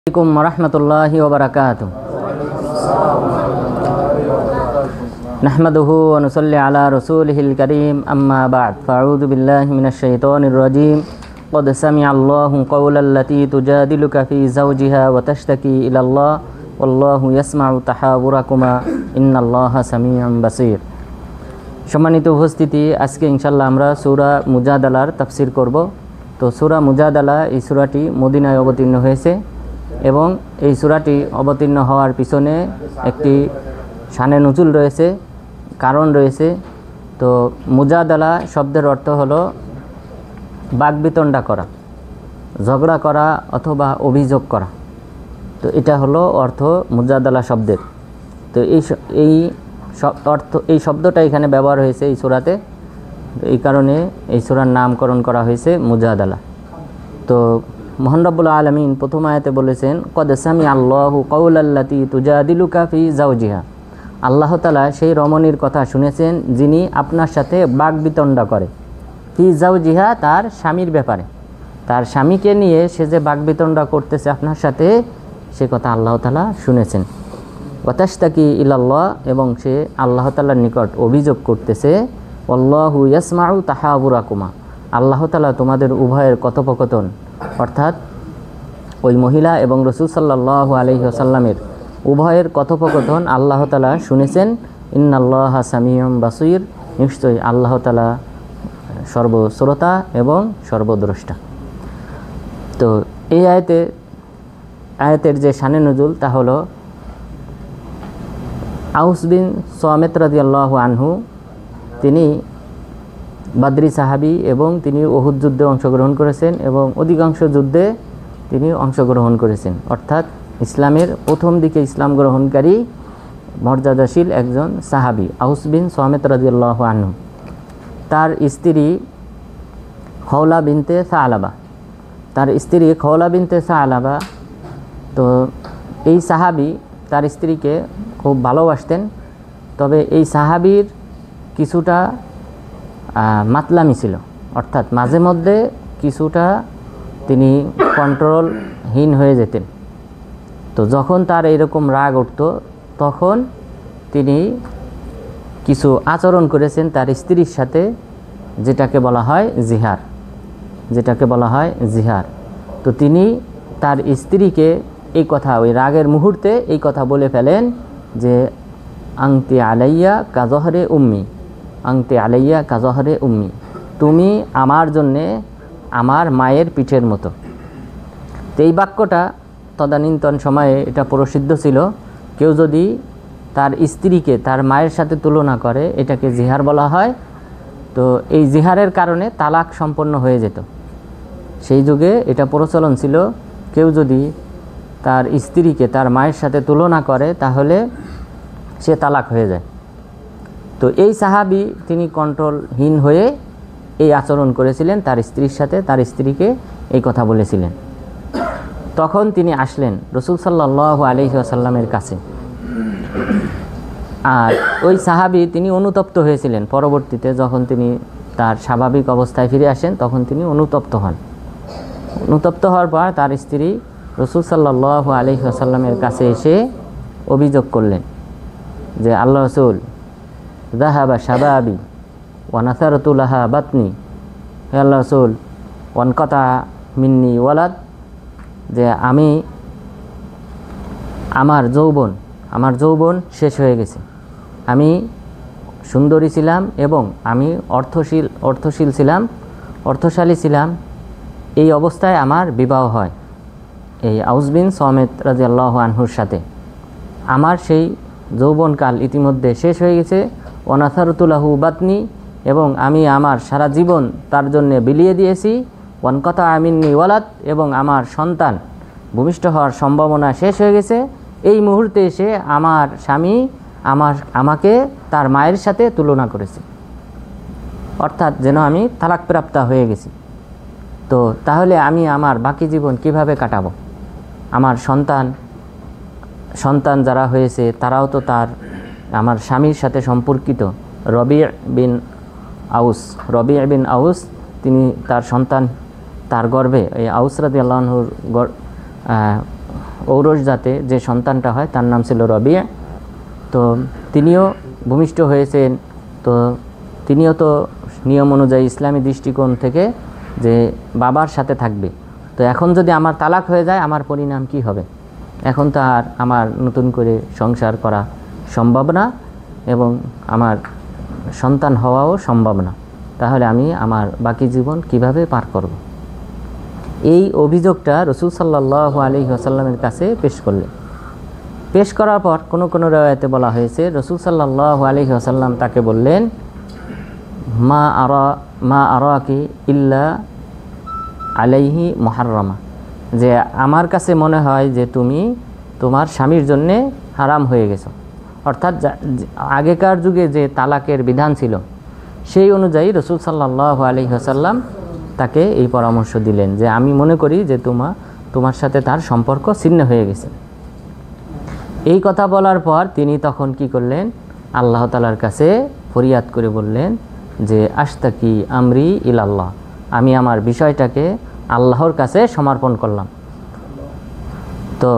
আলাইকুম ওরহমতুল্লাহি ওবারাকাতুহু। নাহমাদুহু ওয়া নুসাল্লি আলা রাসূলিহিল কারীম, আম্মা বা'দ। ফাআউযু বিল্লাহি মিনাশ শাইতানির রাজীম। ক্বাদ সামি'আল্লাহু ক্বাওলাল্লাতী তুজাদিলুকা ফী যাওজিহা ওয়া তাশতাকী ইলাল্লাহ ওয়াল্লাহু ইয়াসমা'ু তাহাবুরাকুমা ইন্নাল্লাহা সামিউন বাসীর। সম্মানিত উপস্থিতি, আজকে ইনশাআল্লাহ আমরা সূরা মুজাদালার তাফসীর করব। তো সূরা মুজাদালা, এই সূরাটি মদিনায় অবতীর্ণ হয়েছে এবং এই সূরাটি অবতীর্ণ হওয়ার পিছনে একটি শানে নুজুল রয়েছে, কারণ রয়েছে। তো মুজাদালা শব্দের অর্থ হলো বাকবিতণ্ডা করা, ঝগড়া করা অথবা অভিযোগ করা। তো এটা হলো অর্থ মুজাদালা শব্দের। তো এই শব্দটা এখানে ব্যবহার হয়েছে এই সূরাতে, এই কারণে এই সূরার নামকরণ করা হয়েছে মুজাদালা। তো মহান রব্বুল আলামিন প্রথম আয়াতে বলেছেন, ক্বাদ সামি'আল্লাহু ক্বাওলাল্লাতী তুজাদিলুকা ফী যাওজিহা। আল্লাহ তাআলা সেই রমণীর কথা শুনেছেন যিনি আপনার সাথে বাকবিতণ্ডা করে। ফী যাওজিহা, তার স্বামীর ব্যাপারে, তার স্বামীকে নিয়ে সে যে বাকবিতণ্ডা করতেছে আপনার সাথে, সে কথা আল্লাহ তাআলা শুনেছেন। ওয়া তাশতাকী ইলাল্লাহ, এবং সে আল্লাহ তাআলার নিকট অভিযোগ করতেছে। আল্লাহু ইয়াসমা'ু তাহাবুরাকুমা, আল্লাহ তাআলা তোমাদের উভয়ের কথোপকথন, অর্থাৎ ওই মহিলা এবং রাসূল সাল্লাল্লাহু আলাইহি ওয়াসাল্লামের উভয়ের কথোপকথন আল্লাহ তাআলা শুনেছেন। ইন্নাল্লাহা সামিউন বাসীর, নিশ্চয়ই আল্লাহ তাআলা সর্বশ্রোতা এবং সর্বদ্রষ্টা। তো এই আয়াতের যে শানে নুজুল তা হলো আউস বিন সামিত রাদিয়াল্লাহু আনহু, তিনি বাদরি সাহাবী এবং তিনি উহুদ যুদ্ধে অংশগ্রহণ করেছেন এবং অধিকাংশ যুদ্ধে তিনি অংশগ্রহণ করেছেন। অর্থাৎ ইসলামের প্রথম দিকে ইসলাম গ্রহণকারী মর্যাদাশীল একজন সাহাবী আউস বিন সামিত রাদিয়াল্লাহু আনহু। তার স্ত্রী খওলা বিনতে সালাবা, তো এই সাহাবী তার স্ত্রীকে খুব ভালোবাসতেন। তবে এই সাহাবীর কিছুটা মাতলামি ছিল, অর্থাৎ মাঝে মধ্যে কিছুটা তিনি কন্ট্রোলহীন হয়ে যেতেন। তো যখন তার এরকম রাগ উঠত, তখন তিনি কিছু আচরণ করেছেন তার স্ত্রীর সাথে, যেটাকে বলা হয় জিহার। তো তিনি তার স্ত্রীকে এই কথা, ওই রাগের মুহূর্তে এই কথা বলে ফেলেন যে আংতি আলাইয়া কাজহরে উম্মি, তুমি আমার জন্যে আমার মায়ের পিঠের মতো। তো এই বাক্যটা তদানীন্তন সময়ে এটা প্রসিদ্ধ ছিল। কেউ যদি তার স্ত্রীকে তার মায়ের সাথে তুলনা করে, এটাকে জিহার বলা হয়। তো এই জিহারের কারণে তালাক সম্পন্ন হয়ে যেত। সেই যুগে এটা প্রচলন ছিল, কেউ যদি তার স্ত্রীকে তার মায়ের সাথে তুলনা করে তাহলে সে তালাক হয়ে যায়। তো এই সাহাবী তিনি কন্ট্রোলহীন হয়ে এই আচরণ করেছিলেন তার স্ত্রীর সাথে, তার স্ত্রীকে এই কথা বলেছিলেন। তখন তিনি আসলেন রাসূল সাল্লাল্লাহু আলাইহি ওয়াসাল্লামের কাছে। আর ওই সাহাবী তিনি অনুতপ্ত হয়েছিলেন। পরবর্তীতে যখন তিনি তার স্বাভাবিক অবস্থায় ফিরে আসেন, তখন তিনি অনুতপ্ত হন। অনুতপ্ত হওয়ার পর তার স্ত্রী রাসূল সাল্লাল্লাহু আলাইহি ওয়াসাল্লামের কাছে এসে অভিযোগ করলেন যে, আল্লাহ রাসূল, যাহাবা শাবাবি ওয়া নাসারতু লাহা বাতনি, হে আল্লাহ রাসূল, ওয়ানকাতা মিন্নি ওয়ালাদ, যে আমার যৌবন শেষ হয়ে গেছে। আমি সুন্দরী ছিলাম এবং আমি অর্থশালী ছিলাম। এই অবস্থায় আমার বিবাহ হয় এই আউস বিন সামিত রাদিয়াল্লাহু আনহুর সাথে। আমার সেই যৌবনকাল ইতিমধ্যে শেষ হয়ে গেছে। ওয়ানাসারতু লাহু বাতনি, এবং আমি আমার সারা জীবন তার জন্য বিলিয়ে দিয়েছি। ওয়ানকাতা মিন্নি ওয়ালাদ, এবং আমার সন্তান ভূমিষ্ঠ হওয়ার সম্ভাবনা শেষ হয়ে গেছে। এই মুহূর্তে এসে আমার স্বামী আমাকে তার মায়ের সাথে তুলনা করেছে, অর্থাৎ যেন আমি তালাকপ্রাপ্ত হয়ে গেছি। তো তাহলে আমি আমার বাকি জীবন কিভাবে কাটাবো? আমার সন্তান যারা হয়েছে তারাও তো আমার স্বামীর সাথে সম্পর্কিত। রবি' বিন আউস তিনি তার সন্তান তার গর্ভে, এই আউস রাদিয়াল্লাহু আনহুর ঔরস জাতে যে সন্তানটা হয় তার নাম ছিল রবিয়া। তো তিনিও ভূমিষ্ঠ হয়েছেন। তো তিনিও তো নিয়ম অনুযায়ী ইসলামী দৃষ্টিকোণ থেকে যে বাবার সাথে থাকবে। তো এখন যদি আমার তালাক হয়ে যায় আমার পরিণাম কি হবে? এখন তো আর আমার নতুন করে সংসার করা সম্ভব না এবং আমার সন্তান হওয়াও সম্ভব না। তাহলে আমি আমার বাকি জীবন কিভাবে পার করব? এই অভিযোগটা রাসূল সাল্লাল্লাহু আলাইহি ওয়াসাল্লামের কাছে পেশ করলেন। পেশ করার পর কোনো রিওয়ায়াতে বলা হয়েছে রাসূল সাল্লাল্লাহু আলাইহি ওয়াসাল্লাম তাকে বললেন, মা আরাকি ইল্লা আলাইহি মুহাররামা, যে আমার কাছে মনে হয় যে তুমি তোমার স্বামীর জন্যে হারাম হয়ে গেছো। অর্থাৎ আগেকার যুগে যে তালাকের বিধান ছিল সেই অনুযায়ী রাসূল সাল্লাল্লাহু আলাইহি ওয়াসাল্লাম তাকে এই পরামর্শ দিলেন যে আমি মনে করি যে তোমার সাথে তার সম্পর্ক ছিন্ন হয়ে গেছে। এই কথা বলার পর তিনি তখন কি করলেন? আল্লাহ তাআলার কাছে ফরিয়াদ করে বললেন যে আশতাকি আমরি ইলাল্লাহ, আমি আমার বিষয়টাকে আল্লাহর কাছে সমর্পণ করলাম। তো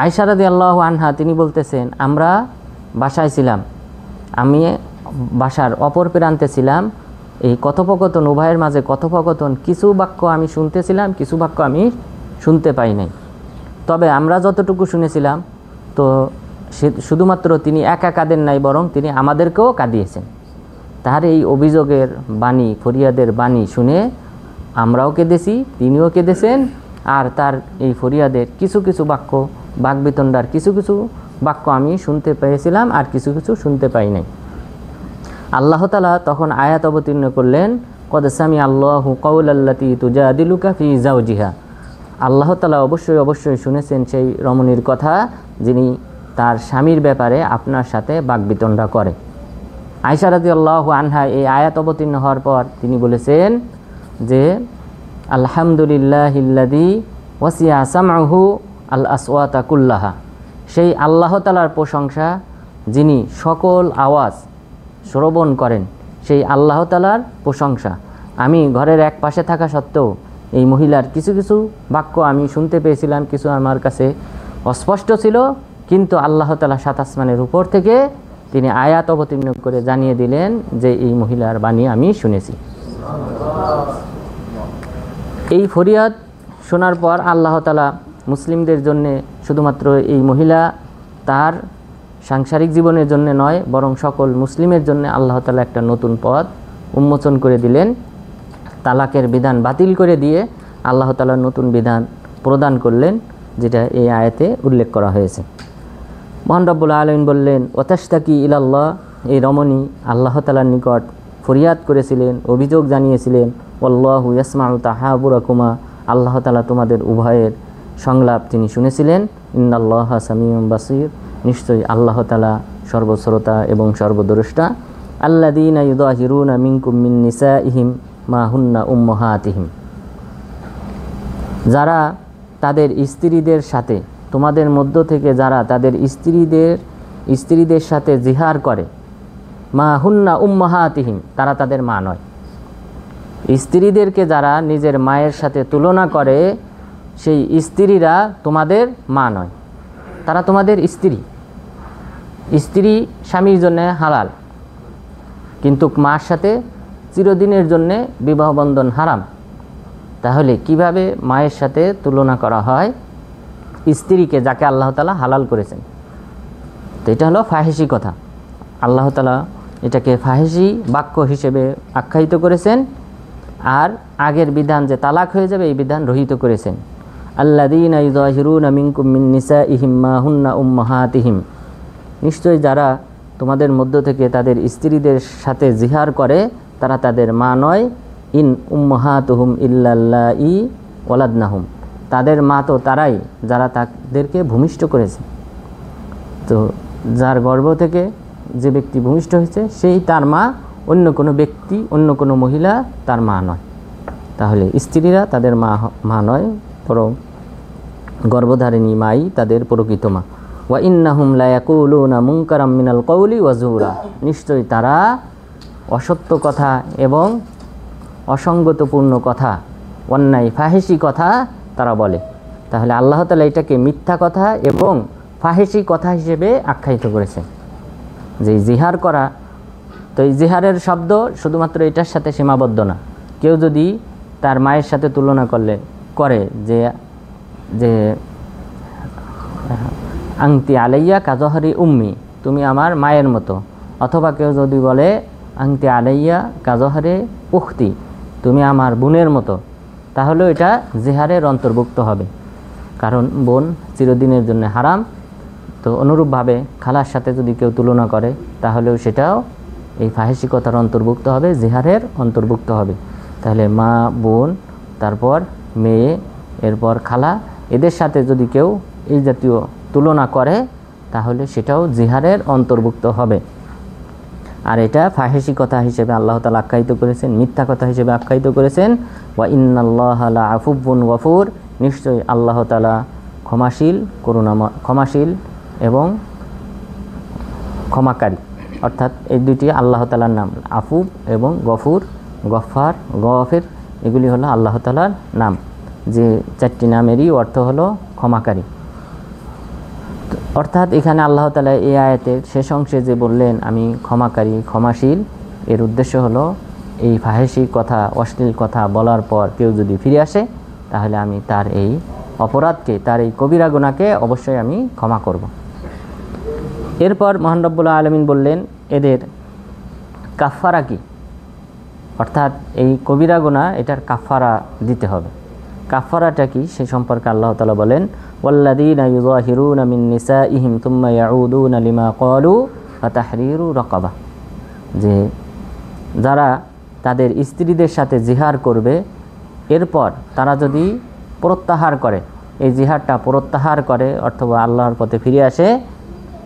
আয়েশা রাদিয়াল্লাহু আনহা তিনি বলতেছেন, আমরা বাসায় ছিলাম, আমি বাসার অপর প্রান্তে ছিলাম, এই কথোপকথন উভয়ের মাঝে কথোপকথন কিছু বাক্য আমি শুনতেছিলাম, কিছু বাক্য আমি শুনতে পাই নাই। তবে আমরা যতটুকু শুনেছিলাম তো শুধুমাত্র তিনি একা কাঁদেন নাই, বরং তিনি আমাদেরকেও কাঁদিয়েছেন। তার এই অভিযোগের বাণী, ফরিয়াদের বাণী শুনে আমরাও কেঁদেছি, তিনিও কেঁদেছেন। আর তার এই ফরিয়াদের কিছু কিছু বাক্য, বাকবিতণ্ডার কিছু কিছু বাক্য আমি শুনতে পেয়েছিলাম আর কিছু কিছু শুনতে পাই নাই। আল্লাহ তাআলা তখন আয়াত অবতীর্ণ করলেন, কদ সামি আল্লাহু কাওলাল্লাতী তুজাদিলুকা ফি যাওজিহা, আল্লাহ তাআলা অবশ্যই শুনেছেন সেই রমণীর কথা যিনি তার স্বামীর ব্যাপারে আপনার সাথে বাকবিতণ্ডা করে। আয়েশা রাদিয়াল্লাহু আনহা এই আয়াত অবতীর্ণ হওয়ার পর তিনি বলেছেন যে আলহামদুলিল্লাহিল্লাযী ওয়াসিয়া সামউহু আল আসওয়াতা কুল্লাহা, সেই আল্লাহ তাআলার প্রশংসা যিনি সকল আওয়াজ শ্রবণ করেন, সেই আল্লাহ তাআলার প্রশংসা। আমি ঘরের এক পাশে থাকা সত্ত্বেও এই মহিলার কিছু কিছু বাক্য আমি শুনতে পেয়েছিলাম, কিছু আমার কাছে অস্পষ্ট ছিল, কিন্তু আল্লাহ তাআলা সাত আসমানের উপর থেকে তিনি আয়াত অবতীর্ণ করে জানিয়ে দিলেন যে এই মহিলার বাণী আমি শুনেছি। এই ফরিয়াদ শোনার পর আল্লাহ তাআলা মুসলিমদের জন্য শুধুমাত্র এই মহিলা তার সাংসারিক জীবনের জন্য নয়, বরং সকল মুসলিমের জন্য আল্লাহ তাআলা একটা নতুন পথ উন্মোচন করে দিলেন। তালাকের বিধান বাতিল করে দিয়ে আল্লাহ তাআলা নতুন বিধান প্রদান করলেন, যেটা এই আয়াতে উল্লেখ করা হয়েছে। মহান রব্বুল আলামিন বললেন, ওয়াতাশতাকি ইলাল্লাহ, এই রমণী আল্লাহ তাআলার নিকট ফরিয়াদ করেছিলেন, অভিযোগ জানিয়েছিলেন। ওয়াল্লাহু ইয়াসমাউ তাহাবুরাকুমা, আল্লাহ তাআলা তোমাদের উভয়ের সংলাপ তিনি শুনেছিলেন। ইন্নাল্লাহা সামিউন বাসীর, নিশ্চয়ই আল্লাহ তাআলা সর্বশ্রোতা এবং সর্বদ্রষ্টা। আল্লাযীনা ইউযাহিরুনা মিনকুম মিন নিসাইহিম মা হুন্না উম্মাহাতিহিম, যারা তাদের স্ত্রীদের সাথে, তোমাদের মধ্য থেকে যারা তাদের স্ত্রীদের সাথে জিহার করে, মা হুন্না উম্মাহাতিহিম, তারা তাদের মা নয়। স্ত্রীদেরকে যারা নিজের মায়ের সাথে তুলনা করে, সেই স্ত্রীরা তোমাদের মা নয়, তারা তোমাদের স্ত্রী। স্ত্রী স্বামীর জন্য হালাল, কিন্তু মার সাথে চিরদিনের জন্য বিবাহ বন্ধন হারাম। তাহলে কিভাবে মায়ের সাথে তুলনা করা হয় স্ত্রীকে, যাকে আল্লাহ তাআলা হালাল করেছেন? তো এটা হলো ফাহিশি কথা। আল্লাহ তাআলা এটাকে ফাহিশি বাক্য হিসেবে আখ্যায়িত করেছেন। আর আগের বিধান যে তালাক হয়ে যাবে এই বিধান রহিত করেছেন। আল্লাযীনা ইউযাহিরুনা মিনকুম মিন নিসাইহিম মা হুন্না উম্মাহাতিহিম, নিশ্চয়ই যারা তোমাদের মধ্য থেকে তাদের স্ত্রীদের সাথে জিহার করে তারা তাদের মা নয়। ইন উম্মাহাতুহুম ইল্লাল্লাহি ওয়ালাদনাহুম, তাদের মা তো তারাই যারা তাদেরকে ভূমিষ্ঠ করেছে। তো যার গর্ভ থেকে যে ব্যক্তি ভূমিষ্ঠ হয়েছে সেই তার মা, অন্য কোনো ব্যক্তি, অন্য কোনো মহিলা তার মা নয়। তাহলে স্ত্রীরা তাদের মা নয়, বরং গর্ভধারিণী মাই তাদের প্রকৃত মা। ওয়া ইন্নাহুম লা ইয়াকুলুনা মুনকারাম মিনাল কওলি ওয়া যুরা, নিশ্চয়ই তারা অসত্য কথা এবং অসঙ্গতপূর্ণ কথা, অন্যায় ফাহিশি কথা তারা বলে। তাহলে আল্লাহ তাআলা এটাকে মিথ্যা কথা এবং ফাহিশি কথা হিসেবে আখ্যায়িত করেছেন। যে জিহার করা, তো এই জিহারের শব্দ শুধুমাত্র এটার সাথে সীমাবদ্ধ না। কেউ যদি তার মায়ের সাথে তুলনা করে যে যে আংতি আলাইয়া কাজহরি উম্মি, তুমি আমার মায়ের মতো, অথবা কেউ যদি বলে আংতি আলাইয়া কাজহরে উখতি, তুমি আমার বোনের মতো, তাহলে এটা জিহারের অন্তর্ভুক্ত হবে, কারণ বোন চিরদিনের জন্য হারাম। তো অনুরূপভাবে খালার সাথে যদি কেউ তুলনা করে তাহলেও সেটাও এই ফাহিশিকতার অন্তর্ভুক্ত হবে, জিহারের অন্তর্ভুক্ত হবে। তাহলে মা, বোন, তারপর মেয়ে, এরপর খালা, এদের সাথে যদি কেউ এই জাতীয় তুলনা করে তাহলে সেটাও জিহারের অন্তর্ভুক্ত হবে। আর এটা ফাহিশি কথা হিসেবে আল্লাহ তাআলা আখ্যায়িত করেছেন, মিথ্যা কথা হিসেবে আখ্যায়িত করেছেন। ওয়া ইন্নাল্লাহা লা আফুবুন গফুর, নিশ্চয়ই আল্লাহ তাআলা ক্ষমাশীল এবং ক্ষমাকারী। অর্থাৎ এই দুইটি আল্লাহ তাআলার নাম, আফুব এবং গফুর, গফফার, গফির, এগুলি হলো আল্লাহ তাআলার নাম, যে চারটি নামেরই অর্থ হলো ক্ষমাকারী। অর্থাৎ এখানে আল্লাহ তাআলা এই আয়াতের শেষ অংশে যে বললেন আমি ক্ষমাকারী, ক্ষমাশীল, এর উদ্দেশ্য হলো এই ফাহিশি কথা, অশ্লীল কথা বলার পর কেউ যদি ফিরে আসে তাহলে আমি তার এই অপরাধকে, তার এই কবিরা গুনাহকে অবশ্যই আমি ক্ষমা করব। এরপর মহান রব্বুল আলামিন বললেন এদের কাফারা কি, অর্থাৎ এই কবিরা গুনাহ এটার কাফারা দিতে হবে। কাফারাটা কি সে সম্পর্কে আল্লাহ তাআলা বলেন ওয়াল্লাযীনা ইউযাহিরুনা মিন নিসাইহিম থুম্মা ইয়াউদুনা লিমা ক্বালু ফাতাহরিরু রাকাবা, যে যারা তাদের স্ত্রীদের সাথে জিহার করবে, এরপর তারা যদি প্রত্যাহার করে, এই জিহারটা প্রত্যাহার করে অথবা আল্লাহর পথে ফিরে আসে,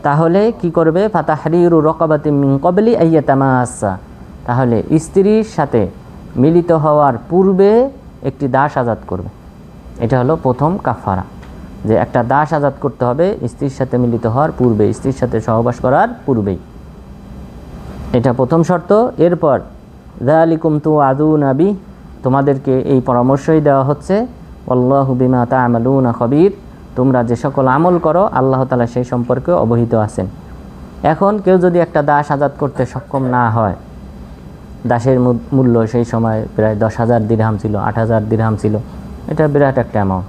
তাহলে কি করবে? ফাতাহরিরু রাকাবাতিন মিন ক্বাবলি আইয়াতামাসসা, তাহলে স্ত্রীর সাথে মিলিত হওয়ার পূর্বে একটি দাস আজাদ করবে। এটা হলো প্রথম কাফারা, যে একটা দাস আজাদ করতে হবে স্ত্রীর সাথে মিলিত হওয়ার পূর্বে, স্ত্রীর সাথে সহবাস করার পূর্বেই, এটা প্রথম শর্ত। এরপর যালিকুম তুআদুনা বি, তোমাদেরকে এই পরামর্শই দেওয়া হচ্ছে, আল্লাহু বিমা তা'মালুনা খবীর, তোমরা যে সকল আমল করো আল্লাহ তাআলা সেই সম্পর্কে অবহিত আছেন। এখন কেউ যদি একটা দাস আজাদ করতে সক্ষম না হয়, দাসের মূল্য সেই সময় প্রায় 10,000 দিরহাম ছিল, 8,000 দিরহাম ছিল, এটা বিরাট একটা অ্যামাউন্ট।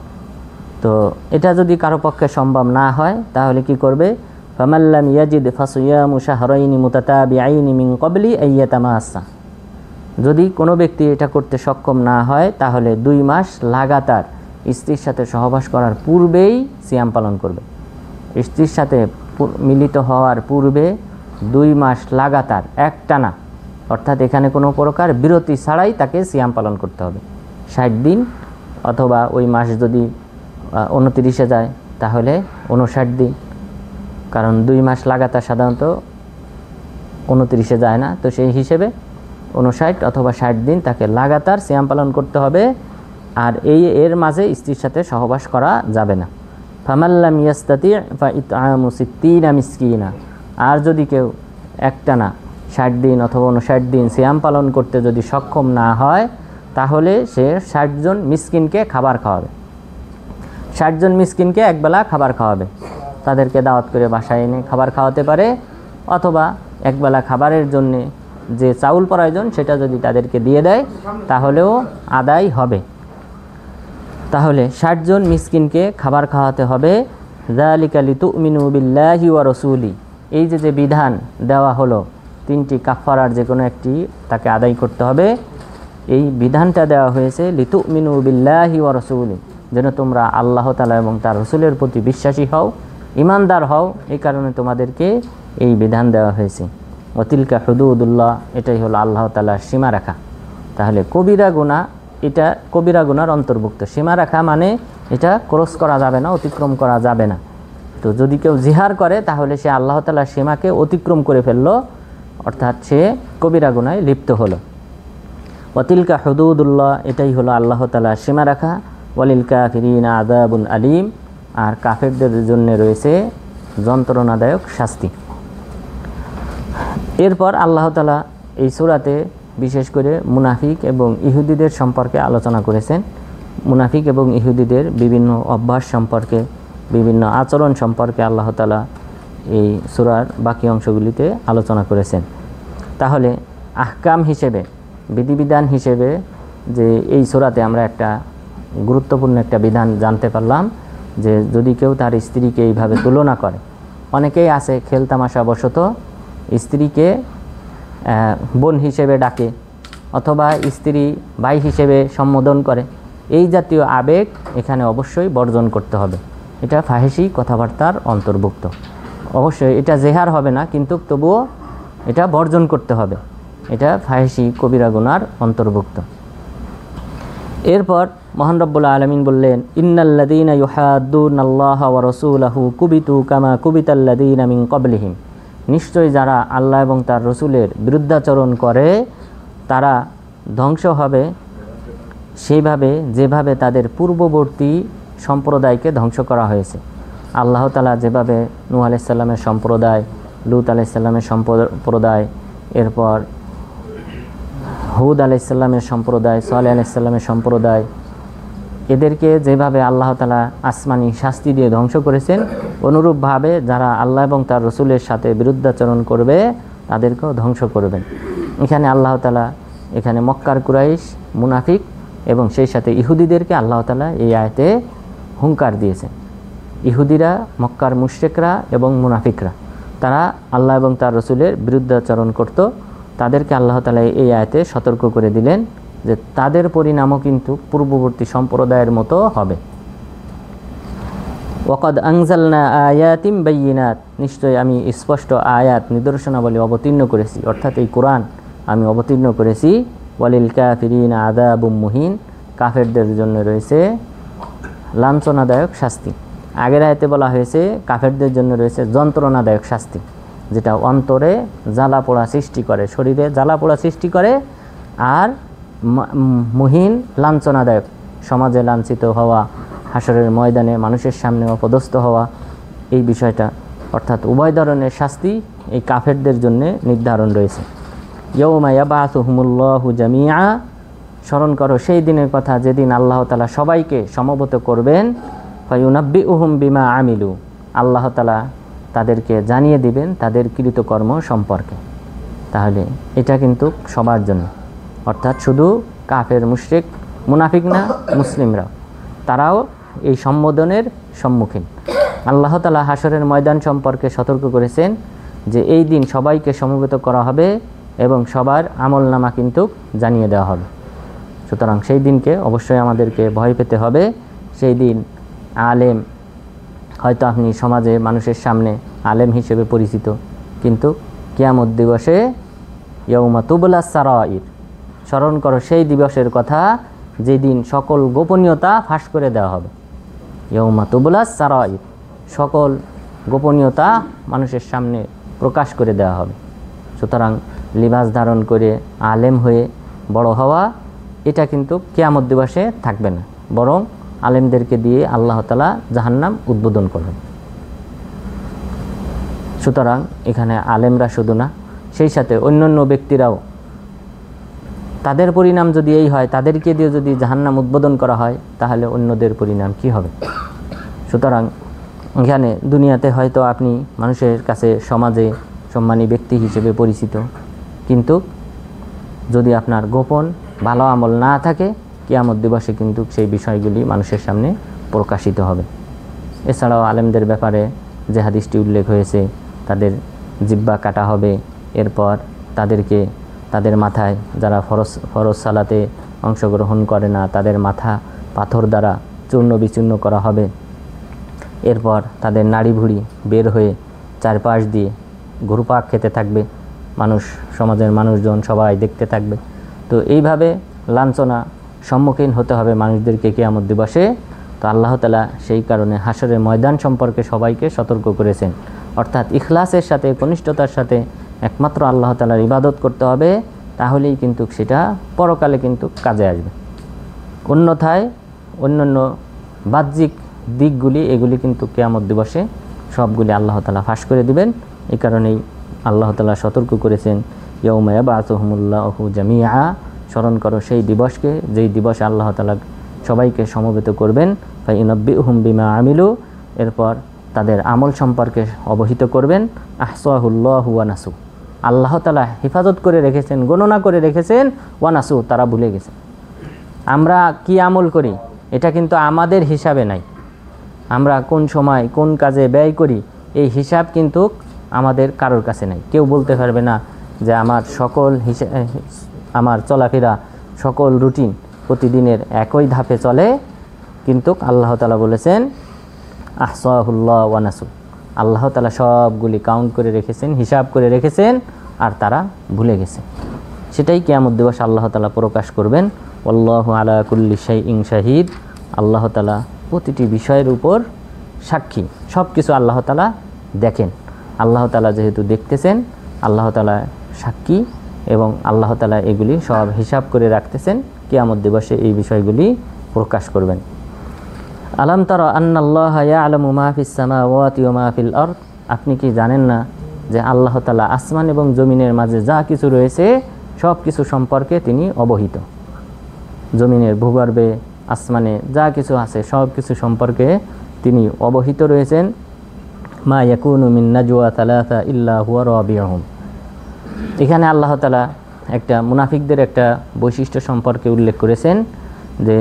তো এটা যদি কারো পক্ষে সম্ভব না হয় তাহলে কি করবে? ফামাল্লাম ইয়াজিদ ফাসিয়ামু শাহরাইনি মুতাতাবিআইনি মিন ক্বাবলি আইয়াতামাসসা, যদি কোনো ব্যক্তি এটা করতে সক্ষম না হয় তাহলে 2 মাস লাগাতার স্ত্রীর সাথে সহবাস করার পূর্বেই সিয়াম পালন করবে। স্ত্রীর সাথে মিলিত হওয়ার পূর্বে 2 মাস লাগাতার একটানা, অর্থাৎ এখানে কোনো প্রকার বিরতি ছাড়াই তাকে সিয়াম পালন করতে হবে 60 দিন, অথবা ওই মাস যদি 29-এ যায় তাহলে 59 দিন, কারণ 2 মাস লাগাতার সাধারণত 29-এ যায় না, তো সেই হিসেবে 59 অথবা 60 দিন তাকে লাগাতার সিয়াম পালন করতে হবে। আর এর মাঝে স্ত্রীর সাথে সহবাস করা যাবে না। ফামাল্লাম ইয়াস্তাতি ফা ইতআমু 60 মিসকিনা, আর যদি কেউ একটানা 60 দিন অথবা 59 দিন সিয়াম পালন করতে যদি সক্ষম না হয় তাহলে সে 60 জন মিসকিনকে খাবার খাওয়াবে। 60 জন মিসকিনকে একবেলা খাবার খাওয়াবে, তাদেরকে দাওয়াত করে বাসায় এনে খাবার খাওয়াতে পারে, অথবা একবেলা খাবারের জন্যে যে চাউল প্রয়োজন সেটা যদি তাদেরকে দিয়ে দেয় তাহলেও আদায় হবে। তাহলে 60 জন মিসকিনকে খাবার খাওয়াতে হবে। যালিকা লিতুমিনু বিল্লাহি ওয়া রাসূলি, এই যে বিধান দেওয়া হলো 3টি কাফারার যে কোনো একটি তাকে আদায় করতে হবে, এই বিধানটা দেওয়া হয়েছে লিতুমিনু বিল্লাহি ওয়া রাসূলি, যেন তোমরা আল্লাহ তাআলা এবং তার রাসূলের প্রতি বিশ্বাসী হও, ঈমানদার হও, এই কারণে তোমাদেরকে এই বিধান দেওয়া হয়েছে। ওয়াতিলকা হুদুদুল্লাহ, এটাই হলো আল্লাহ তাআলার সীমারেখা। তাহলে কবিরা গুনাহ, এটা কবিরা গুনার অন্তর্ভুক্ত। সীমারেখা মানে এটা ক্রস করা যাবে না, অতিক্রম করা যাবে না। তো যদি কেউ জিহার করে তাহলে সে আল্লাহ তাআলার সীমাকে অতিক্রম করে ফেললো, অর্থাৎ সে কবিরা গুনায় লিপ্ত হলো। ওয়াতিলকা হুদুদুল্লাহ, এটাই হলো আল্লাহ তাআলার সীমারেখা। ওয়ালিল কাফিরিনা আযাবুন আলীম, আর কাফেরদের জন্য রয়েছে যন্ত্রণাদায়ক শাস্তি। এরপর আল্লাহ তাআলা এই সূরাতে বিশেষ করে মুনাফিক এবং ইহুদিদের সম্পর্কে আলোচনা করেছেন। মুনাফিক এবং ইহুদিদের বিভিন্ন অভ্যাস সম্পর্কে, বিভিন্ন আচরণ সম্পর্কে আল্লাহ তাআলা এই সূরার বাকি অংশগুলিতে আলোচনা করেছেন। তাহলে আহকাম হিসেবে, বিধিবিধান হিসেবে যে এই সূরাতে আমরা একটা গুরুত্বপূর্ণ একটা বিধান জানতে পারলাম যে যদি কেউ তার স্ত্রীকে এইভাবে তুলনা করে, অনেকেই আছে খেলতামাশা বশত স্ত্রীকে বোন হিসেবে ডাকে অথবা স্ত্রী ভাই হিসেবে সম্বোধন করে, এই জাতীয় আবেগ এখানে অবশ্যই বর্জন করতে হবে। এটা ফাহিশি কথাবার্তার অন্তর্ভুক্ত। অবশ্যই এটা জেহার হবে না, কিন্তু তবুও এটা বর্জন করতে হবে। এটা ফাহিশি কবিরা গুনার অন্তর্ভুক্ত। এরপর মহান রব্বুল আলামিন বললেন, ইন্নাল্লাযীনা ইউহাদ্দুনাল্লাহা ওয়া রাসূলাহু কুবিতু কামা কুবিতাল্লাযীনা মিন ক্বাবলিহিম, নিশ্চয়ই যারা আল্লাহ এবং তার রসুলের বিরুদ্ধাচরণ করে তারা ধ্বংস হবে সেইভাবে যেভাবে তাদের পূর্ববর্তী সম্প্রদায়কে ধ্বংস করা হয়েছে। আল্লাহ তাআলা যেভাবে নূহ আলাইহিস সালামের সম্প্রদায়, লূত আলাইহিস সালামের সম্প্রদায়, এরপর হুদ আলাইহিস সালামের সম্প্রদায়, সালেহ আলাইহিস সালামের সম্প্রদায়, এদেরকে যেভাবে আল্লাহ তাআলা আসমানি শাস্তি দিয়ে ধ্বংস করেছেন, অনুরূপভাবে যারা আল্লাহ এবং তার রসুলের সাথে বিরুদ্ধাচরণ করবে তাদেরকেও ধ্বংস করবেন। এখানে আল্লাহ তাআলা এখানে মক্কার কুরাইশ, মুনাফিক এবং সেই সাথে ইহুদিদেরকে আল্লাহ তাআলা এই আয়াতে হুঙ্কার দিয়েছেন। ইহুদিরা, মক্কার মুশরিকরা এবং মুনাফিকরা তারা আল্লাহ এবং তার রসুলের বিরুদ্ধাচরণ করত, তাদেরকে আল্লাহ তাআলা এই আয়াতে সতর্ক করে দিলেন যে তাদের পরিণামও কিন্তু পূর্ববর্তী সম্প্রদায়ের মতো হবে। ওয়াকাদ আনজালনা আয়াতিম বাইয়িনাত, নিশ্চয়ই আমি স্পষ্ট আয়াত নিদর্শনাবলী অবতীর্ণ করেছি, অর্থাৎ এই কোরআন আমি অবতীর্ণ করেছি। ওয়ালিল কাফিরিনা আযাবুম মুহিন, কাফেরদের জন্য রয়েছে লাঞ্ছনাদায়ক শাস্তি। আগের আয়াতে বলা হয়েছে কাফেরদের জন্য রয়েছে যন্ত্রণাদায়ক শাস্তি, যেটা অন্তরে জ্বালা পোড়া সৃষ্টি করে, শরীরে জ্বালা পোড়া সৃষ্টি করে। আর মুহিন লাঞ্ছনাদায়ক, সমাজে লাঞ্ছিত হওয়া, হাসরের ময়দানে মানুষের সামনে অপদস্থ হওয়া, এই বিষয়টা, অর্থাৎ উভয় ধরনের শাস্তি এই কাফেরদের জন্য নির্ধারণ রয়েছে। ইয়াউমা ইয়াবআসুহুমুল্লাহু জামিআ, স্মরণ করো সেই দিনের কথা যেদিন আল্লাহ তাআলা সবাইকে সমবেত করবেন। ফায়ুনাব্বিউহুম বিমা আমিলু, আল্লাহ তাআলা তাদেরকে জানিয়ে দিবেন তাদের কৃতকর্ম সম্পর্কে। তাহলে এটা কিন্তু সবার জন্য, অর্থাৎ শুধু কাফের, মুশরিক, মুনাফিক না, মুসলিমরাও, তারাও এই সম্বোধনের সম্মুখীন। আল্লাহ তাআলা হাসরের ময়দান সম্পর্কে সতর্ক করেছেন যে এই দিন সবাইকে সমবেত করা হবে এবং সবার আমলনামা কিন্তু জানিয়ে দেওয়া হবে। সুতরাং সেই দিনকে অবশ্যই আমাদেরকে ভয় পেতে হবে। সেই দিন আলেম, হয়তো আপনি সমাজে মানুষের সামনে আলেম হিসেবে পরিচিত, কিন্তু কিয়ামত দিবসে ইয়াউমা তুবলাস সারাইর, স্মরণ করো সেই দিবসের কথা যেদিন সকল গোপনীয়তা ফাঁস করে দেওয়া হবে। ইয়াউমা তুবলাস সারাইর, সকল গোপনীয়তা মানুষের সামনে প্রকাশ করে দেওয়া হবে। সুতরাং লিবাস ধারণ করে আলেম হয়ে বড় হওয়া, এটা কিন্তু কিয়ামত দিবসে থাকবে না, বরং আলেমদেরকে দিয়ে আল্লাহ তাআলা জাহান্নাম উদ্বোধন করবেন। সুতরাং এখানে আলেমরা শুধু না, সেই সাথে অন্যান্য ব্যক্তিরাও, তাদের পরিণাম যদি এই হয়, তাদেরকে দিয়ে যদি জাহান্নাম উদ্বোধন করা হয়, তাহলে অন্যদের পরিণাম কি হবে? সুতরাং এখানে দুনিয়াতে হয়তো আপনি মানুষের কাছে সমাজে সম্মানী ব্যক্তি হিসেবে পরিচিত, কিন্তু যদি আপনার গোপন ভালো আমল না থাকে, কিয়ামত দিবসে কিন্তু সেই বিষয়গুলি মানুষের সামনে প্রকাশিত হবে। এছাড়াও আলেমদের ব্যাপারে যে হাদিসটি উল্লেখ হয়েছে, তাদের জিহ্বা কাটা হবে, এরপর তাদেরকে তাদের মাথায়, যারা ফরজ সালাতে অংশগ্রহণ করে না, তাদের মাথা পাথর দ্বারা চূর্ণ বিচূর্ণ করা হবে। এরপর তাদের নাড়ি ভুঁড়ি বের হয়ে চারপাশ দিয়ে ঘুরপাক খেতে থাকবে, মানুষ, সমাজের মানুষজন সবাই দেখতে থাকবে। তো এইভাবে লাঞ্ছনা সম্মুখীন হতে হবে মানুষদেরকে কিয়ামত দিবসে। তো আল্লাহ তাআলা সেই কারণে হাসরের ময়দান সম্পর্কে সবাইকে সতর্ক করেছেন, অর্থাৎ ইখলাসের সাথে, ঘনিষ্ঠতার সাথে একমাত্র আল্লাহ তাআলার ইবাদত করতে হবে, তাহলেই কিন্তু সেটা পরকালে কিন্তু কাজে আসবে। অন্যথায় অন্যান্য বাহ্যিক দিকগুলি, এগুলি কিন্তু কিয়ামত দিবসে সবগুলি আল্লাহ তাআলা ফাঁস করে দিবেন। এই কারণেই আল্লাহ তাআলা সতর্ক করেছেন, ইয়াউমা ইয়াবআসুহুমুল্লাহু জামিআ, স্মরণ করো সেই দিবসকে যেই দিবসে আল্লাহ তাআলা সবাইকে সমবেত করবেন। ফাইউনাব্বিউহুম বিমা আমিলু, এরপর তাদের আমল সম্পর্কে অবহিত করবেন। আহসাহুল্লাহু ওয়া নাসু, আল্লাহ তাআলা হেফাজত করে রেখেছেন, গণনা করে রেখেছেন। ওয়া নাসু, তারা ভুলে গেছে। আমরা কি আমল করি এটা কিন্তু আমাদের হিসাবে নাই। আমরা কোন সময় কোন কাজে ব্যয় করি এই হিসাব কিন্তু আমাদের কারোর কাছে নাই। কেউ বলতে পারবে না যে আমার সকল আমার চলাফেরা সকল রুটিন প্রতিদিনের একই ধাপে চলে। কিন্তু আল্লাহ তাআলা বলেছেন আহসাহুল্লাহ ওয়া নাসু, আল্লাহ তাআলা সবগুলি কাউন্ট করে রেখেছেন, হিসাব করে রেখেছেন, আর তারা ভুলে গেছে। সেটাই কিয়ামত দিবস আল্লাহ তাআলা প্রকাশ করবেন। আল্লাহু আলা কুল্লি শাইইন শাহিদ, আল্লাহ তাআলা প্রতিটি বিষয়ের উপর সাক্ষী। সব কিছু আল্লাহ তাআলা দেখেন। আল্লাহ তাআলা যেহেতু দেখতেছেন, আল্লাহ তাআলা সাক্ষী এবং আল্লাহ তাআলা এগুলি সব হিসাব করে রাখতেছেন। কিয়ামত দিবসে এই বিষয়গুলি প্রকাশ করবেন। আলাম তারা আন্নাল্লাহা ইয়ালামু মা ফিস সামাওয়াতি ওয়া মা ফিল আরদ, আপনি কি জানেন না যে আল্লাহ তাআলা আসমান এবং জমিনের মাঝে যা কিছু রয়েছে সব কিছু সম্পর্কে তিনি অবহিত। জমিনের ভূগর্ভে, আসমানে যা কিছু আছে সব কিছু সম্পর্কে তিনি অবহিত রয়েছেন। মা ইয়াকুনু মিন নাজওয়া সালাসা ইল্লা হুয়া রাবিউহুম, এখানে আল্লাহ তাআলা একটা মুনাফিকদের একটা বৈশিষ্ট্য সম্পর্কে উল্লেখ করেছেন যে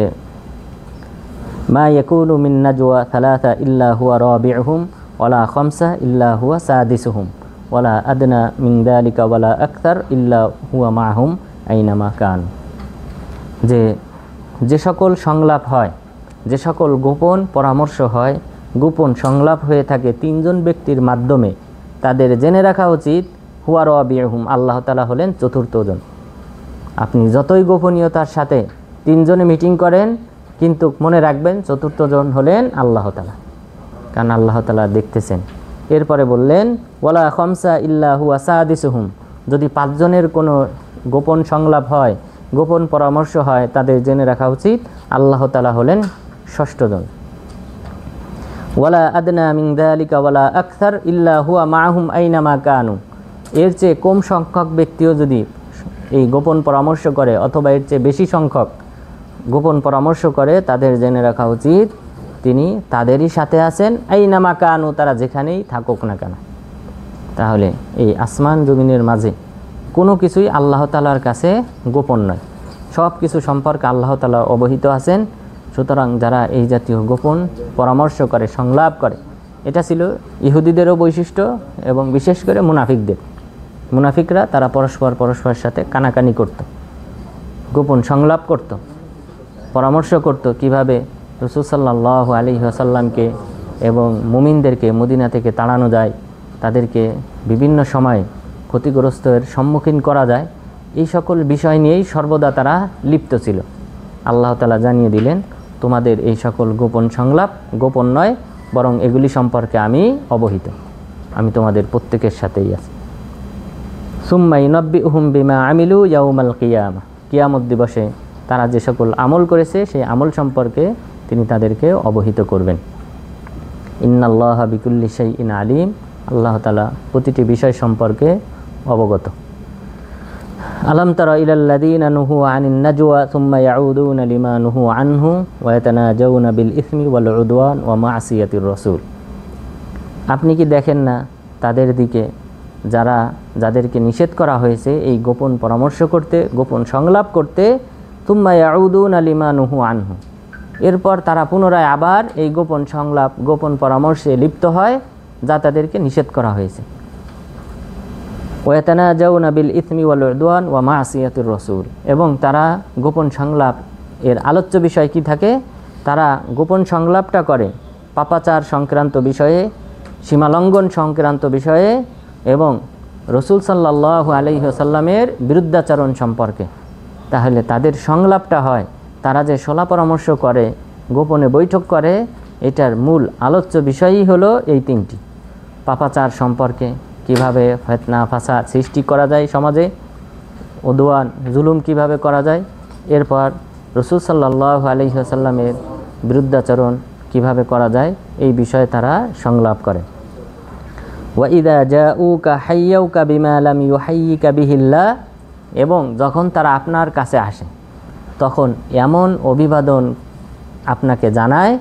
মা ইয়াকুনু মিন নাজওয়া সালাসা ইল্লা হুয়া রাবিউহুম ওয়ালা খামসা ইল্লা হুয়া সাদিসুহুম ওয়ালা আদনা মিন যালিকা ওয়ালা আকতার ইল্লা হুয়া মাহুম আইনামা কান, যে সকল সংলাপ হয়, যে সকল গোপন পরামর্শ হয়, গোপন সংলাপ হয়ে থাকে তিনজন ব্যক্তির মাধ্যমে, তাদের জেনে রাখা উচিত হুয়া রাবিউহুম, আল্লাহ তাআলা হলেন চতুর্থ জন। আপনি যতই গোপনীয়তার সাথে তিনজনে মিটিং করেন, কিন্তু মনে রাখবেন চতুর্থ জন হলেন আল্লাহ তাআলা, কারণ আল্লাহ তাআলা দেখতেছেন। এরপরে বললেন ওয়ালা খামসা ইল্লা হুয়া সাদিসুহুম, যদি পাঁচজনের কোনো গোপন সংলাপ হয়, গোপন পরামর্শ হয়, তাদের জেনে রাখা উচিত আল্লাহ তাআলা হলেন ষষ্ঠ জন। ওয়ালা আদনা মিন যালিকা ওয়ালা আকসার ইল্লা হুয়া মাহুম আইনামা কানু, এর চেয়ে কম সংখ্যক ব্যক্তিও যদি এই গোপন পরামর্শ করে অথবা এর চেয়ে বেশি সংখ্যক গোপন পরামর্শ করে, তাদের জেনে রাখা উচিত তিনি তাদেরই সাথে আছেন। আইনামা কানু, তারা যেখানেই থাকুক না কেন। তাহলে এই আসমান জমিনের মাঝে কোনো কিছুই আল্লাহ তাআলার কাছে গোপন নয়, সব কিছু সম্পর্কে আল্লাহ তাআলা অবহিত আছেন। সুতরাং যারা এই জাতীয় গোপন পরামর্শ করে, সংলাপ করে, এটা ছিল ইহুদিদেরও বৈশিষ্ট্য এবং বিশেষ করে মুনাফিকদের। মুনাফিকরা তারা পরস্পরের সাথে কানাকানি করত, গোপন সংলাপ করত, পরামর্শ করত কিভাবে রাসূল সাল্লাল্লাহু আলাইহি ওয়াসাল্লামকে এবং মুমিনদেরকে মদিনা থেকে তাড়ানো যায়, তাদেরকে বিভিন্ন সময় ক্ষতিগ্রস্তের সম্মুখীন করা যায়। এই সকল বিষয় নিয়েই সর্বদা তারা লিপ্ত ছিল। আল্লাহ তাআলা জানিয়ে দিলেন তোমাদের এই সকল গোপন সংলাপ গোপন নয়, বরং এগুলি সম্পর্কে আমি অবহিত, আমি তোমাদের প্রত্যেকের সাথেই আছি। সুম্মা ইউনাব্বিউহুম বিমা আমিলু ইয়াউমাল কিয়ামা, কিয়ামত দিবসে তারা যে সকল আমল করেছে সেই আমল সম্পর্কে তিনি তাদেরকে অবহিত করবেন। ইন্নাল্লাহা বিকুল্লি শাইইন আলিম, আল্লাহ তাআলা প্রতিটি বিষয় সম্পর্কে অবগত। আলাম তারা ইলাল্লাযীনা নুহু আনিন নাজওয়া সুম্মা ইয়াউদুনা লিমা নুহু আনহু ওয়া ইয়াতানাজাউনা বিল ইসমি ওয়াল উদওয়ান ওয়া মা'সিয়াতির রাসূল, আপনি কি দেখেন না তাদের দিকে যাদেরকে নিষেধ করা হয়েছে এই গোপন পরামর্শ করতে, গোপন সংলাপ করতে। সুম্মা ইয়াউদুনা লিমা নুহু আনহু, এরপর তারা পুনরায় আবার এই গোপন সংলাপ গোপন পরামর্শে লিপ্ত হয় যা তাদেরকে নিষেধ করা হয়েছে। ওয়া ইয়াতানাজাউনা বিল ইসমি ওয়াল উদওয়ান ওয়া মা'সিয়াতির রাসূল, এবং তারা গোপন সংলাপ এর আলোচ্য বিষয় কি থাকে, তারা গোপন সংলাপটা করে পাপাচার সংক্রান্ত বিষয়ে, সীমালঙ্ঘন সংক্রান্ত বিষয়ে এবং রাসূল সাল্লাল্লাহু আলাইহি ওয়াসাল্লামের বিরুদ্ধাচরণ সম্পর্কে। তাহলে তাদের সংলাপটা হয়, তারা যে সলা পরামর্শ করে, গোপনে বৈঠক করে, এটার মূল আলোচ্য বিষয়ই হলো এই তিনটি। পাপাচার সম্পর্কে, কিভাবে ফিতনা ফাসাদ সৃষ্টি করা যায় সমাজে, উদওয়ান জুলুম কিভাবে করা যায়, এরপর রাসূল সাল্লাল্লাহু আলাইহি ওয়াসাল্লামের বিরুদ্ধাচরণ কিভাবে করা যায়, এই বিষয়ে তারা সংলাপ করে। ওয়া ইযা জাউকা হাইয়ুকা বিমা লাম ইউহাইয়িকা বিহিল্লাহ, এবং যখন তারা আপনার কাছে আসে তখন এমন অভিবাদন আপনাকে জানায়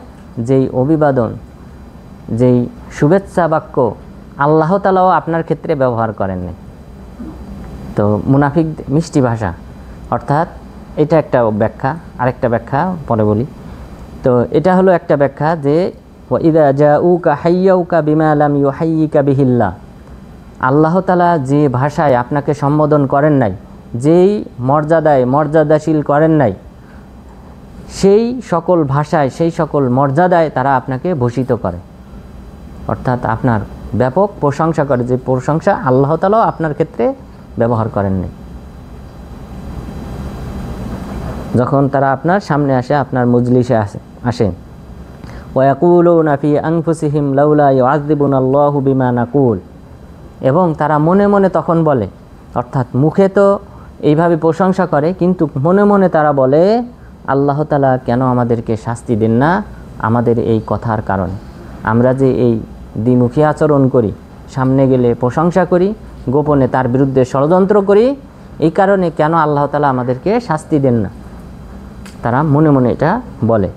যেই অভিবাদন, যেই শুভেচ্ছা বাক্য আল্লাহ তাআলাও আপনার ক্ষেত্রে ব্যবহার করেননি। তো মুনাফিক মিষ্টি ভাষা, অর্থাৎ এটা একটা ব্যাখ্যা। আরেকটা ব্যাখ্যা পরে বলি। তো এটা হলো একটা ব্যাখ্যা যে ওয়াইদা জাউকা হাইয়াউকা বিমা লাম ইউহাইয়িকা বিহিল্লাহ, আল্লাহ তাআলা যে ভাষায় আপনাকে সম্বোধন করেন নাই, যেই মর্যাদায় মর্যাদাশীল করেন নাই, সেই সকল ভাষায় সেই সকল মর্যাদায় তারা আপনাকে ভূষিত করে, অর্থাৎ আপনার ব্যাপক প্রশংসা করে, যে প্রশংসা আল্লাহ তাআলাও আপনার ক্ষেত্রে ব্যবহার করেন নাই। যখন তারা আপনার সামনে আসে, আপনার মজলিসে আসেন, ওয়াকুলুনা ফি আনফুসিহিম লাউলা ইউআযযিবুনাল্লাহু বিমা নাকুল, এবং তারা মনে মনে তখন বলে, অর্থাৎ মুখে তো এইভাবে প্রশংসা করে, কিন্তু মনে মনে তারা বলে আল্লাহ তাআলা কেন আমাদেরকে শাস্তি দেন না আমাদের এই কথার কারণে। আমরা যে এই দ্বিমুখী আচরণ করি, সামনে গেলে প্রশংসা করি, গোপনে তার বিরুদ্ধে ষড়যন্ত্র করি, এই কারণে কেন আল্লাহ তাআলা আমাদেরকে শাস্তি দেন না, তারা মনে মনে এটা বলে।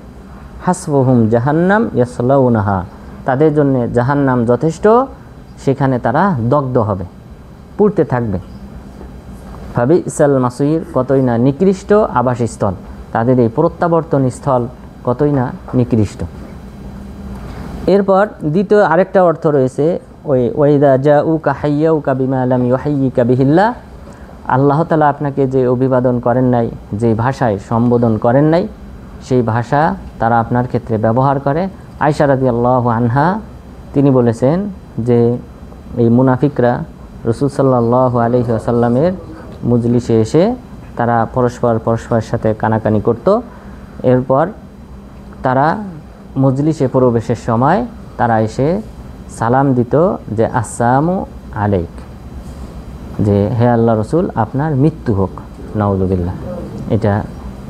হাসবুহুম জাহান্নাম ইয়াসলাউনাহা, তাদের জন্য জাহান্নাম যথেষ্ট, সেখানে তারা দগ্ধ হবে, পুড়তে থাকবে। ফাবিসাল মাসির, কতই না নিকৃষ্ট আবাসস্থল, তাদের এই প্রত্যাবর্তন স্থল কতই না নিকৃষ্ট। এরপর দ্বিতীয় আরেকটা অর্থ রয়েছে, ওই ওয়াইদা জাউকা হাইয়াউকা বিমা লাম ইউহাইয়িকা বিহিল্লাহ, আল্লাহ তাআলা আপনাকে যে অভিবাদন করেন নাই, যে ভাষায় সম্বোধন করেন নাই, সেই ভাষা তারা আপনার ক্ষেত্রে ব্যবহার করে। আয়েশা রাদিয়াল্লাহু আনহা তিনি বলেছেন যে এই মুনাফিকরা রাসূল সাল্লাল্লাহু আলাইহি ওয়াসাল্লামের মজলিসে এসে তারা পরস্পরের সাথে কানাকানি করত। এরপর তারা মজলিসে প্রবেশের সময় তারা এসে সালাম দিত যে আসসালামু আলাইক, যে হে আল্লাহ রসুল আপনার মৃত্যু হোক, নাউযুবিল্লাহ। এটা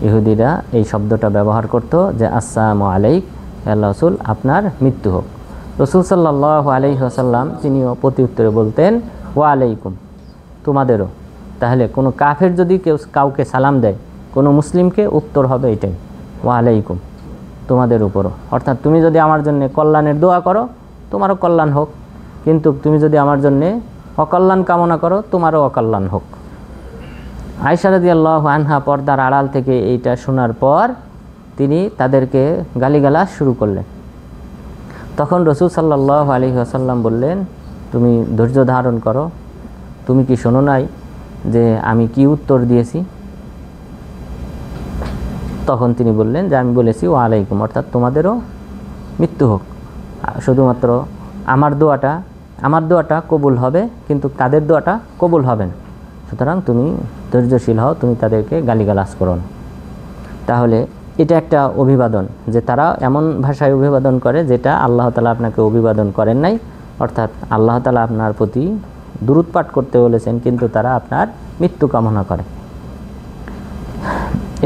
ইহুদিরা এই শব্দটা ব্যবহার করত যে আসসালামু আলাইক, হে আল্লাহ রসুল আপনার মৃত্যু হোক। রসুল সাল্লাল্লাহু আলাইহি ওয়াসাল্লাম তিনিও প্রতি উত্তরে বলতেন ওয়া আলাইকুম, তোমাদেরও। তাহলে কোনো কাফের যদি কাউকে সালাম দেয়, কোনো মুসলিমকে, উত্তর হবে এটাই, ওয়া আলাইকুম, তোমাদের উপরও। অর্থাৎ তুমি যদি আমার জন্য কল্যাণের দোয়া করো, তোমারও কল্যাণ হোক, কিন্তু তুমি যদি আমার জন্যে অকল্যাণ কামনা করো, তোমারও অকল্যাণ হোক। আয়েশা রাদিয়াল্লাহু আনহা পর্দার আড়াল থেকে এইটা শোনার পর তিনি তাদেরকে গালিগালাজ শুরু করলেন। তখন রাসূল সাল্লাল্লাহু আলাইহি ওয়াসাল্লাম বললেন, তুমি ধৈর্য ধারণ করো, তুমি কি শোনো নাই যে আমি কি উত্তর দিয়েছি? তখন তিনি বললেন যে আমি বলেছি ওয়া আলাইকুম, অর্থাৎ তোমাদেরও মৃত্যু হোক, শুধুমাত্র আমার দোয়াটা কবুল হবে, কিন্তু তাদের দোয়াটা কবুল হবে না। সুতরাং তুমি ধৈর্যশীল হও, তুমি তাদেরকে গালিগালাজ করো না। তাহলে এটা একটা অভিবাদন, যে তারা এমন ভাষায় অভিবাদন করে যেটা আল্লাহ তাআলা আপনাকে অভিবাদন করেন নাই, অর্থাৎ আল্লাহ তাআলা আপনার প্রতি দুরূদ পাঠ করতে বলেছেন, কিন্তু তারা আপনার মৃত্যু কামনা করে।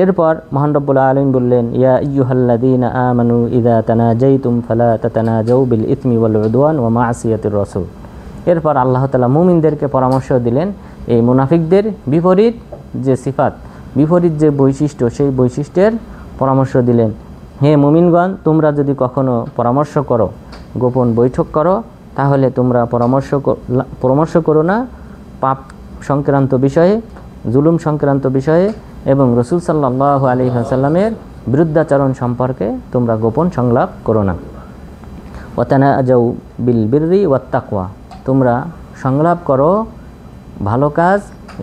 এরপর মহান রব্বুল আলামিন বললেন, ইয়া আইয়ুহাল্লাযীনা আমানু ইযা তানাজাইতুম ফালা তাতানাজাউ বিল ইসমি ওয়াল উদওয়ান ওয়া মা'সিয়াতির রাসূল। এরপর আল্লাহ তাআলা মুমিনদেরকে পরামর্শ দিলেন এই মুনাফিকদের বিপরীত যে সিফাত, বিপরীত যে বৈশিষ্ট্য, সেই বৈশিষ্ট্যের পরামর্শ দিলেন। হে মুমিনগণ, তোমরা যদি কখনো পরামর্শ করো, গোপন বৈঠক করো, তাহলে তোমরা পরামর্শ করো না পাপ সংক্রান্ত বিষয়ে, জুলুম সংক্রান্ত বিষয়ে, এবং রাসূল সাল্লাল্লাহু আলাইহি ওয়াসাল্লামের বিরুদ্ধাচরণ সম্পর্কে তোমরা গোপন সংলাপ করো না। ওয়া তানাজাউ বিল বিররি ওয়াত তাকওয়া, তোমরা সংলাপ করো ভালো কাজ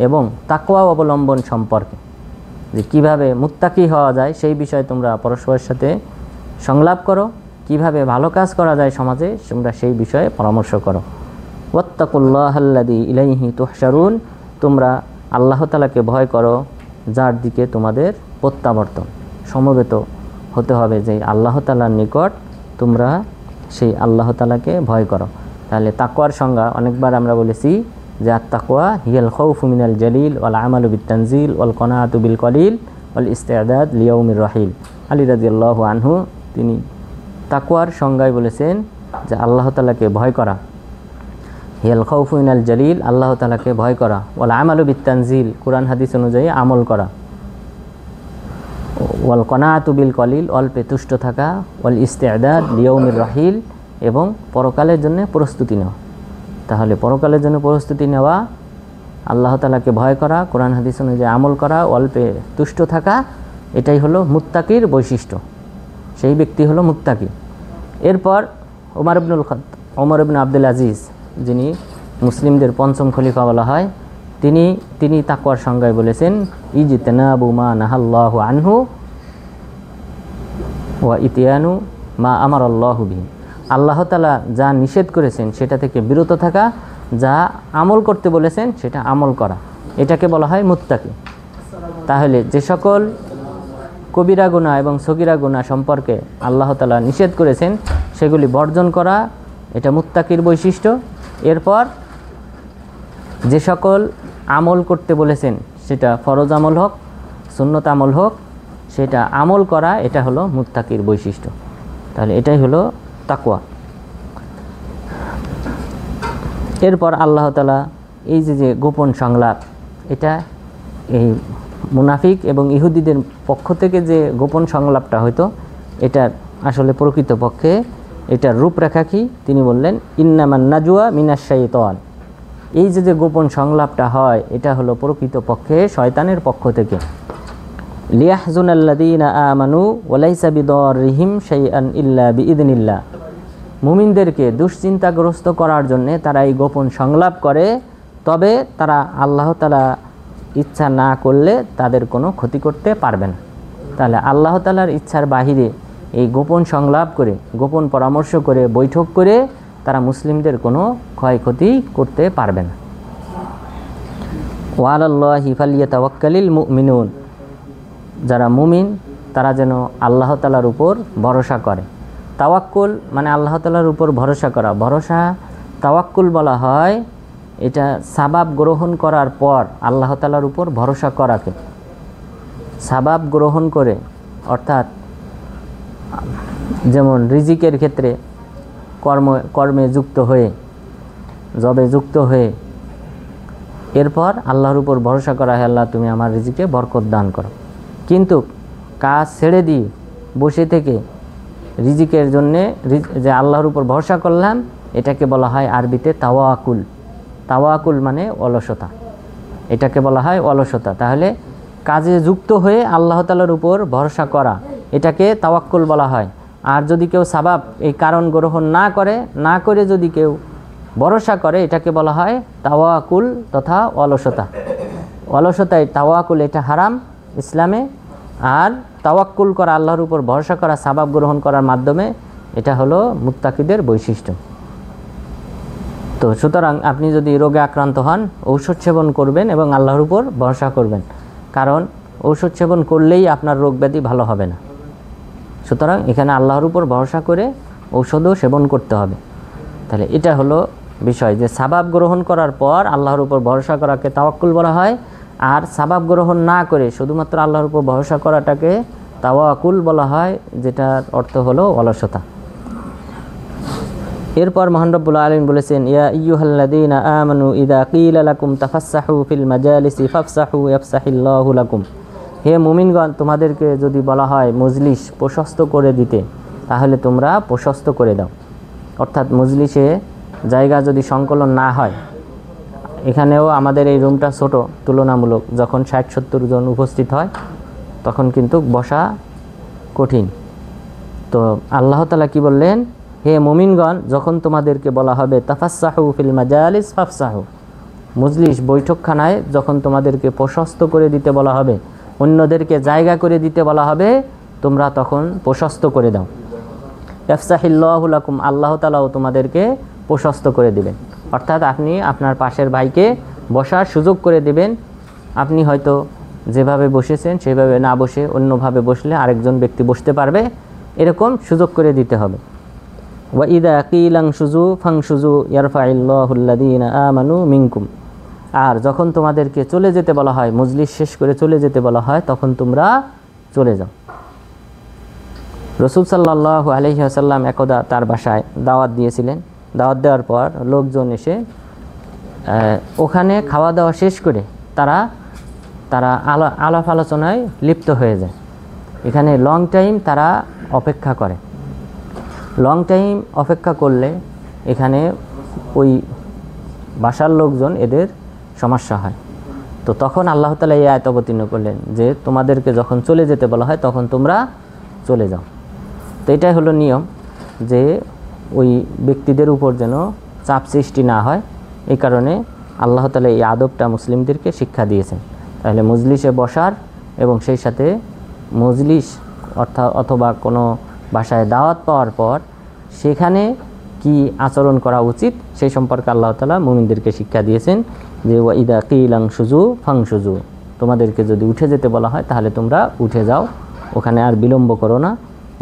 এবং তাকওয়া অবলম্বন সম্পর্কে, যে কীভাবে মুত্তাকি হওয়া যায় সেই বিষয়ে তোমরা পরস্পরের সাথে সংলাপ করো, কিভাবে ভালো কাজ করা যায় সমাজে তোমরা সেই বিষয়ে পরামর্শ করো। ওয়াত্তাকুল্লাহাল্লাযী ইলাইহি তুহশারুন, তোমরা আল্লাহ তাআলাকে ভয় করো যার দিকে তোমাদের প্রত্যাবর্তন, সমবেত হতে হবে, যে আল্লাহ তাআলার নিকট তোমরা সেই আল্লাহ তাআলাকে ভয় করো। তাহলে তাকওয়ার সংজ্ঞা অনেকবার আমরা বলেছি যে আত-তাকওয়া হিয়াল খাউফু মিনাল জালিল ওয়াল আমালু বিত-তানজিল ওয়াল কনাআতু বিল কলিল ওয়াল ইস্তিআদাদ লিয়াউমির রাহিল। আলী রাদিয়াল্লাহু আনহু তিনি তাকওয়ার সংজ্ঞায় বলেছেন যে আল্লাহ তাআলাকে ভয় করা, হিয়াল খাউফু মিনাল জালিল, আল্লাহ তাআলাকে ভয় করা, ওয়াল আমালু বিত-তানজিল, কুরআন হাদিস অনুযায়ী আমল করা, ওয়াল কনাআতু বিল কলিল, অল্পে তুষ্ট থাকা, ওয়াল ইস্তিআদাদ লিয়াউমির রাহিল, এবং পরকালের জন্য প্রস্তুতি নেওয়া। তাহলে পরকালের জন্য প্রস্তুতি নেওয়া, আল্লাহ তাআলাকে ভয় করা, কোরআন হাদিস অনুযায়ী আমল করা, অল্পে তুষ্ট থাকা, এটাই হলো মুত্তাকির বৈশিষ্ট্য। সেই ব্যক্তি হলো মুত্তাকি। এরপর ওমর ইবনে আব্দুল আজিজ, যিনি মুসলিমদের পঞ্চম খলিফা বলা হয়, তিনি তাকওয়ার সংজ্ঞায় বলেছেন ইজতিনাবু মা নাহাল্লাহু আনহু ওয়া ইতিয়ানু মা আমারাল্লাহু বিহি। আল্লাহ তাআলা যা নিষেধ করেছেন সেটা থেকে বিরত থাকা, যা আমল করতে বলেছেন সেটা আমল করা, এটাকে বলা হয় মুত্তাকি। তাহলে যে সকল কবিরা গুনাহ এবং সগীরা গুনাহ সম্পর্কে আল্লাহ তাআলা নিষেধ করেছেন সেগুলি বর্জন করা, এটা মুত্তাকির বৈশিষ্ট্য। এরপর যে সকল আমল করতে বলেছেন, সেটা ফরজ আমল হোক সুন্নত আমল হোক, সেটা আমল করা, এটা হলো মুত্তাকির বৈশিষ্ট্য। তাহলে এটাই হলো তাকওয়া। এরপর আল্লাহ তাআলা এই যে গোপন সংলাপ, এটা এই মুনাফিক এবং ইহুদিদের পক্ষ থেকে যে গোপন সংলাপটা হয়তো, এটা আসলে প্রকৃতপক্ষে এটার রূপরেখা কি? তিনি বললেন ইন্নামান নাজওয়া মিনাশ শাইতান। এই যে গোপন সংলাপটা হয়, এটা হলো প্রকৃতপক্ষে শয়তানের পক্ষ থেকে। লিয়াহজুনাল্লাযীনা আমানু ওয়া লাইসা বিদাররিহিম শাইআন ইল্লা বিইذনিল্লাহ। মুমিনদেরকে দুশ্চিন্তাগ্রস্ত করার জন্য তারা এই গোপন সংলাপ করে, তবে তারা আল্লাহ তাআলা ইচ্ছা না করলে তাদের কোনো ক্ষতি করতে পারবে না। তাহলে আল্লাহ তাআলার ইচ্ছার বাহিরে এই গোপন সংলাপ করে, গোপন পরামর্শ করে, বৈঠক করে তারা মুসলিমদের কোনো ক্ষয়ক্ষতি করতে পারবে না। ওয়া আলাল্লাহি ফালইয়াতাওয়াক্কালিল মুমিনুন। যারা মুমিন তারা যেন আল্লাহ তাআলার উপর ভরসা করে। তাওয়াক্কুল মানে আল্লাহ তাআলার উপর ভরসা করা। ভরসা তাওয়াক্কুল বলা হয়, এটা সাবাব গ্রহণ করার পর আল্লাহ তাআলার উপর ভরসা করাকে। সাবাব গ্রহণ করে, অর্থাৎ যেমন রিজিকের ক্ষেত্রে কর্মে যুক্ত হয়ে, জবে যুক্ত হয়ে, এরপর আল্লাহর উপর ভরসা করা হয়, আল্লাহ তুমি আমার রিজিকে বরকত দান করো। কিন্তু কাজ ছেড়ে দিয়ে বসে থেকে রিজিকের জন্যে যে আল্লাহর উপর ভরসা করলাম, এটাকে বলা হয় আরবিতে তাওয়াকুল। তাওয়াকুল মানে অলসতা, এটাকে বলা হয় অলসতা। তাহলে কাজে যুক্ত হয়ে আল্লাহ তাআলার উপর ভরসা করা, এটাকে তাওয়াক্কুল বলা হয়। আর যদি কেউ সাবাব এই কারণ গ্রহণ না করে যদি কেউ ভরসা করে, এটাকে বলা হয় তাওয়াকুল তথা অলসতা। অলসতায় তাওয়াকুল, এটা হারাম ইসলামে। আর তাওয়াক্কুল করা, আল্লাহর উপর ভরসা করা সাবাব গ্রহণ করার মাধ্যমে, এটা হলো মুত্তাকিদের বৈশিষ্ট্য। তো সুতরাং আপনি যদি রোগে আক্রান্ত হন, ঔষধ সেবন করবেন এবং আল্লাহর উপর ভরসা করবেন, কারণ ঔষধ সেবন করলেই আপনার রোগ ব্যাধি ভালো হবে না। সুতরাং এখানে আল্লাহর উপর ভরসা করে ঔষধও সেবন করতে হবে। তাহলে এটা হলো বিষয়, যে সাবাব গ্রহণ করার পর আল্লাহর উপর ভরসা করাকে তাওয়াক্কুল বলা হয়, আর সাবাব গ্রহণ না করে শুধুমাত্র আল্লাহর উপর ভরসা করাটাকে তাওয়াক্কুল বলা হয়, যেটার অর্থ হলো অলসতা। এরপর মহান রব্বুল আলামিন বলেছেন ইয়া আইয়ুহাল্লাযীনা আমানু ইযা ক্বিলা লাকুম তাফাসসাহু ফিল মাজালিসি ফাফসাহু ইয়াফসাহিল্লাহু লাকুম। হে মুমিনগণ, তোমাদেরকে যদি বলা হয় মজলিস প্রশস্ত করে দিতে, তাহলে তোমরা প্রশস্ত করে দাও। অর্থাৎ মজলিসে জায়গা যদি সংকলন না হয়, এখানেও আমাদের এই রুমটা ছোট তুলনামূলক, যখন 60-70 জন উপস্থিত হয় তখন কিন্তু বসা কঠিন। তো আল্লাহ তাআলা কি বললেন, হে মুমিনগণ, যখন তোমাদেরকে বলা হবে তাফাসসাহু ফিল মাজালিস ফাফসাহু, মজলিস বৈঠকখানায় যখন তোমাদেরকে প্রশস্ত করে দিতে বলা হবে, অন্যদেরকে জায়গা করে দিতে বলা হবে, তোমরা তখন প্রশস্ত করে দাও। ইয়াফসাহিল্লাহু লাকুম, আল্লাহ তাআলাও তোমাদেরকে প্রশস্ত করে দিবেন। অর্থাৎ আপনি আপনার পাশের ভাইকে বসার সুযোগ করে দিবেন। আপনি হয়তো যেভাবে বসেছেন সেভাবে না বসে অন্যভাবে বসলে আরেকজন ব্যক্তি বসতে পারবে, এরকম সুযোগ করে দিতে হবে। ওয়া ইযা কিলাং শুজু ফাংশুজু ইয়ারফাইল্লাহুল্লাযীনা আমানু মিনকুম। আর যখন তোমাদেরকে চলে যেতে বলা হয়, মজলিস শেষ করে চলে যেতে বলা হয়, তখন তোমরা চলে যাও। রাসূল সাল্লাল্লাহু আলাইহি ওয়াসাল্লাম একদা তার বাসায় দাওয়াত দিয়েছিলেন। দাওয়াত দেওয়ার পর লোকজন এসে ওখানে খাওয়া দাওয়া শেষ করে তারা আলাপ আলোচনায় লিপ্ত হয়ে যায়। এখানে লং টাইম তারা অপেক্ষা করে। লং টাইম অপেক্ষা করলে এখানে ওই বাসার লোকজন এদের সমস্যা হয়। তো তখন আল্লাহ তাআলা এই আয়াত অবতীর্ণ করলেন যে তোমাদেরকে যখন চলে যেতে বলা হয় তখন তোমরা চলে যাও। তো এটাই হলো নিয়ম, যে ওই ব্যক্তিদের উপর যেন চাপ সৃষ্টি না হয়, এই কারণে আল্লাহ তাআলা এই আদবটা মুসলিমদেরকে শিক্ষা দিয়েছেন। তাহলে মজলিসে বসার এবং সেই সাথে মজলিস অথবা কোনো বাসায় দাওয়াত পাওয়ার পর সেখানে কি আচরণ করা উচিত সেই সম্পর্কে আল্লাহ তাআলা মুমিনদেরকে শিক্ষা দিয়েছেন যে ওয়াইদা কিলাং সুজু ফাং সুজু, তোমাদেরকে যদি উঠে যেতে বলা হয় তাহলে তোমরা উঠে যাও, ওখানে আর বিলম্ব করো না।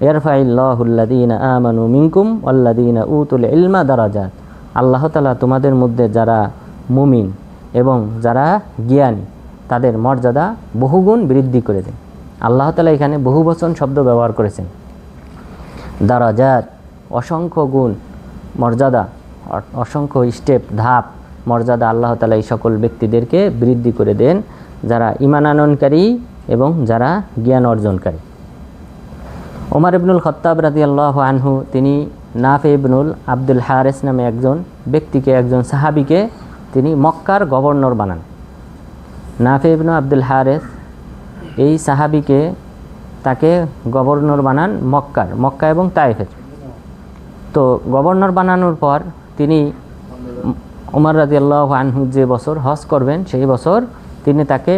ইয়ারফাইল্লাহুল্লাযীনা আমানু মিনকুম ওয়াল্লাযীনা উতুল ইলমা দারাজাত, আল্লাহ তাআলা তোমাদের মধ্যে যারা মুমিন এবং যারা জ্ঞানী তাদের মর্যাদা বহুগুণ বৃদ্ধি করে দেন। আল্লাহ তাআলা এখানে বহুবচন শব্দ ব্যবহার করেছেন। দারাজাত অসংখ্য গুণ মর্যাদা, অসংখ্য স্টেপ ধাপ মর্যাদা আল্লাহ তাআলা এই সকল ব্যক্তিদেরকে বৃদ্ধি করে দেন যারা ঈমান আনয়নকারী এবং যারা জ্ঞান অর্জনকারী। ওমর ইবনুল খাত্তাব রাদিয়াল্লাহু আনহু তিনি নাফি ইবনুল আব্দুল হারিস নামে একজন ব্যক্তিকে, একজন সাহাবীকে তিনি মক্কার গভর্নর বানান। নাফি ইবনুল আব্দুল হারিস এই সাহাবীকে তাকে গভর্নর বানান মক্কা এবং তায়েফের। তো গভর্নর বানানোর পর তিনি ওমর রাদিয়াল্লাহু আনহু যে বছর হজ করবেন সেই বছর তিনি তাকে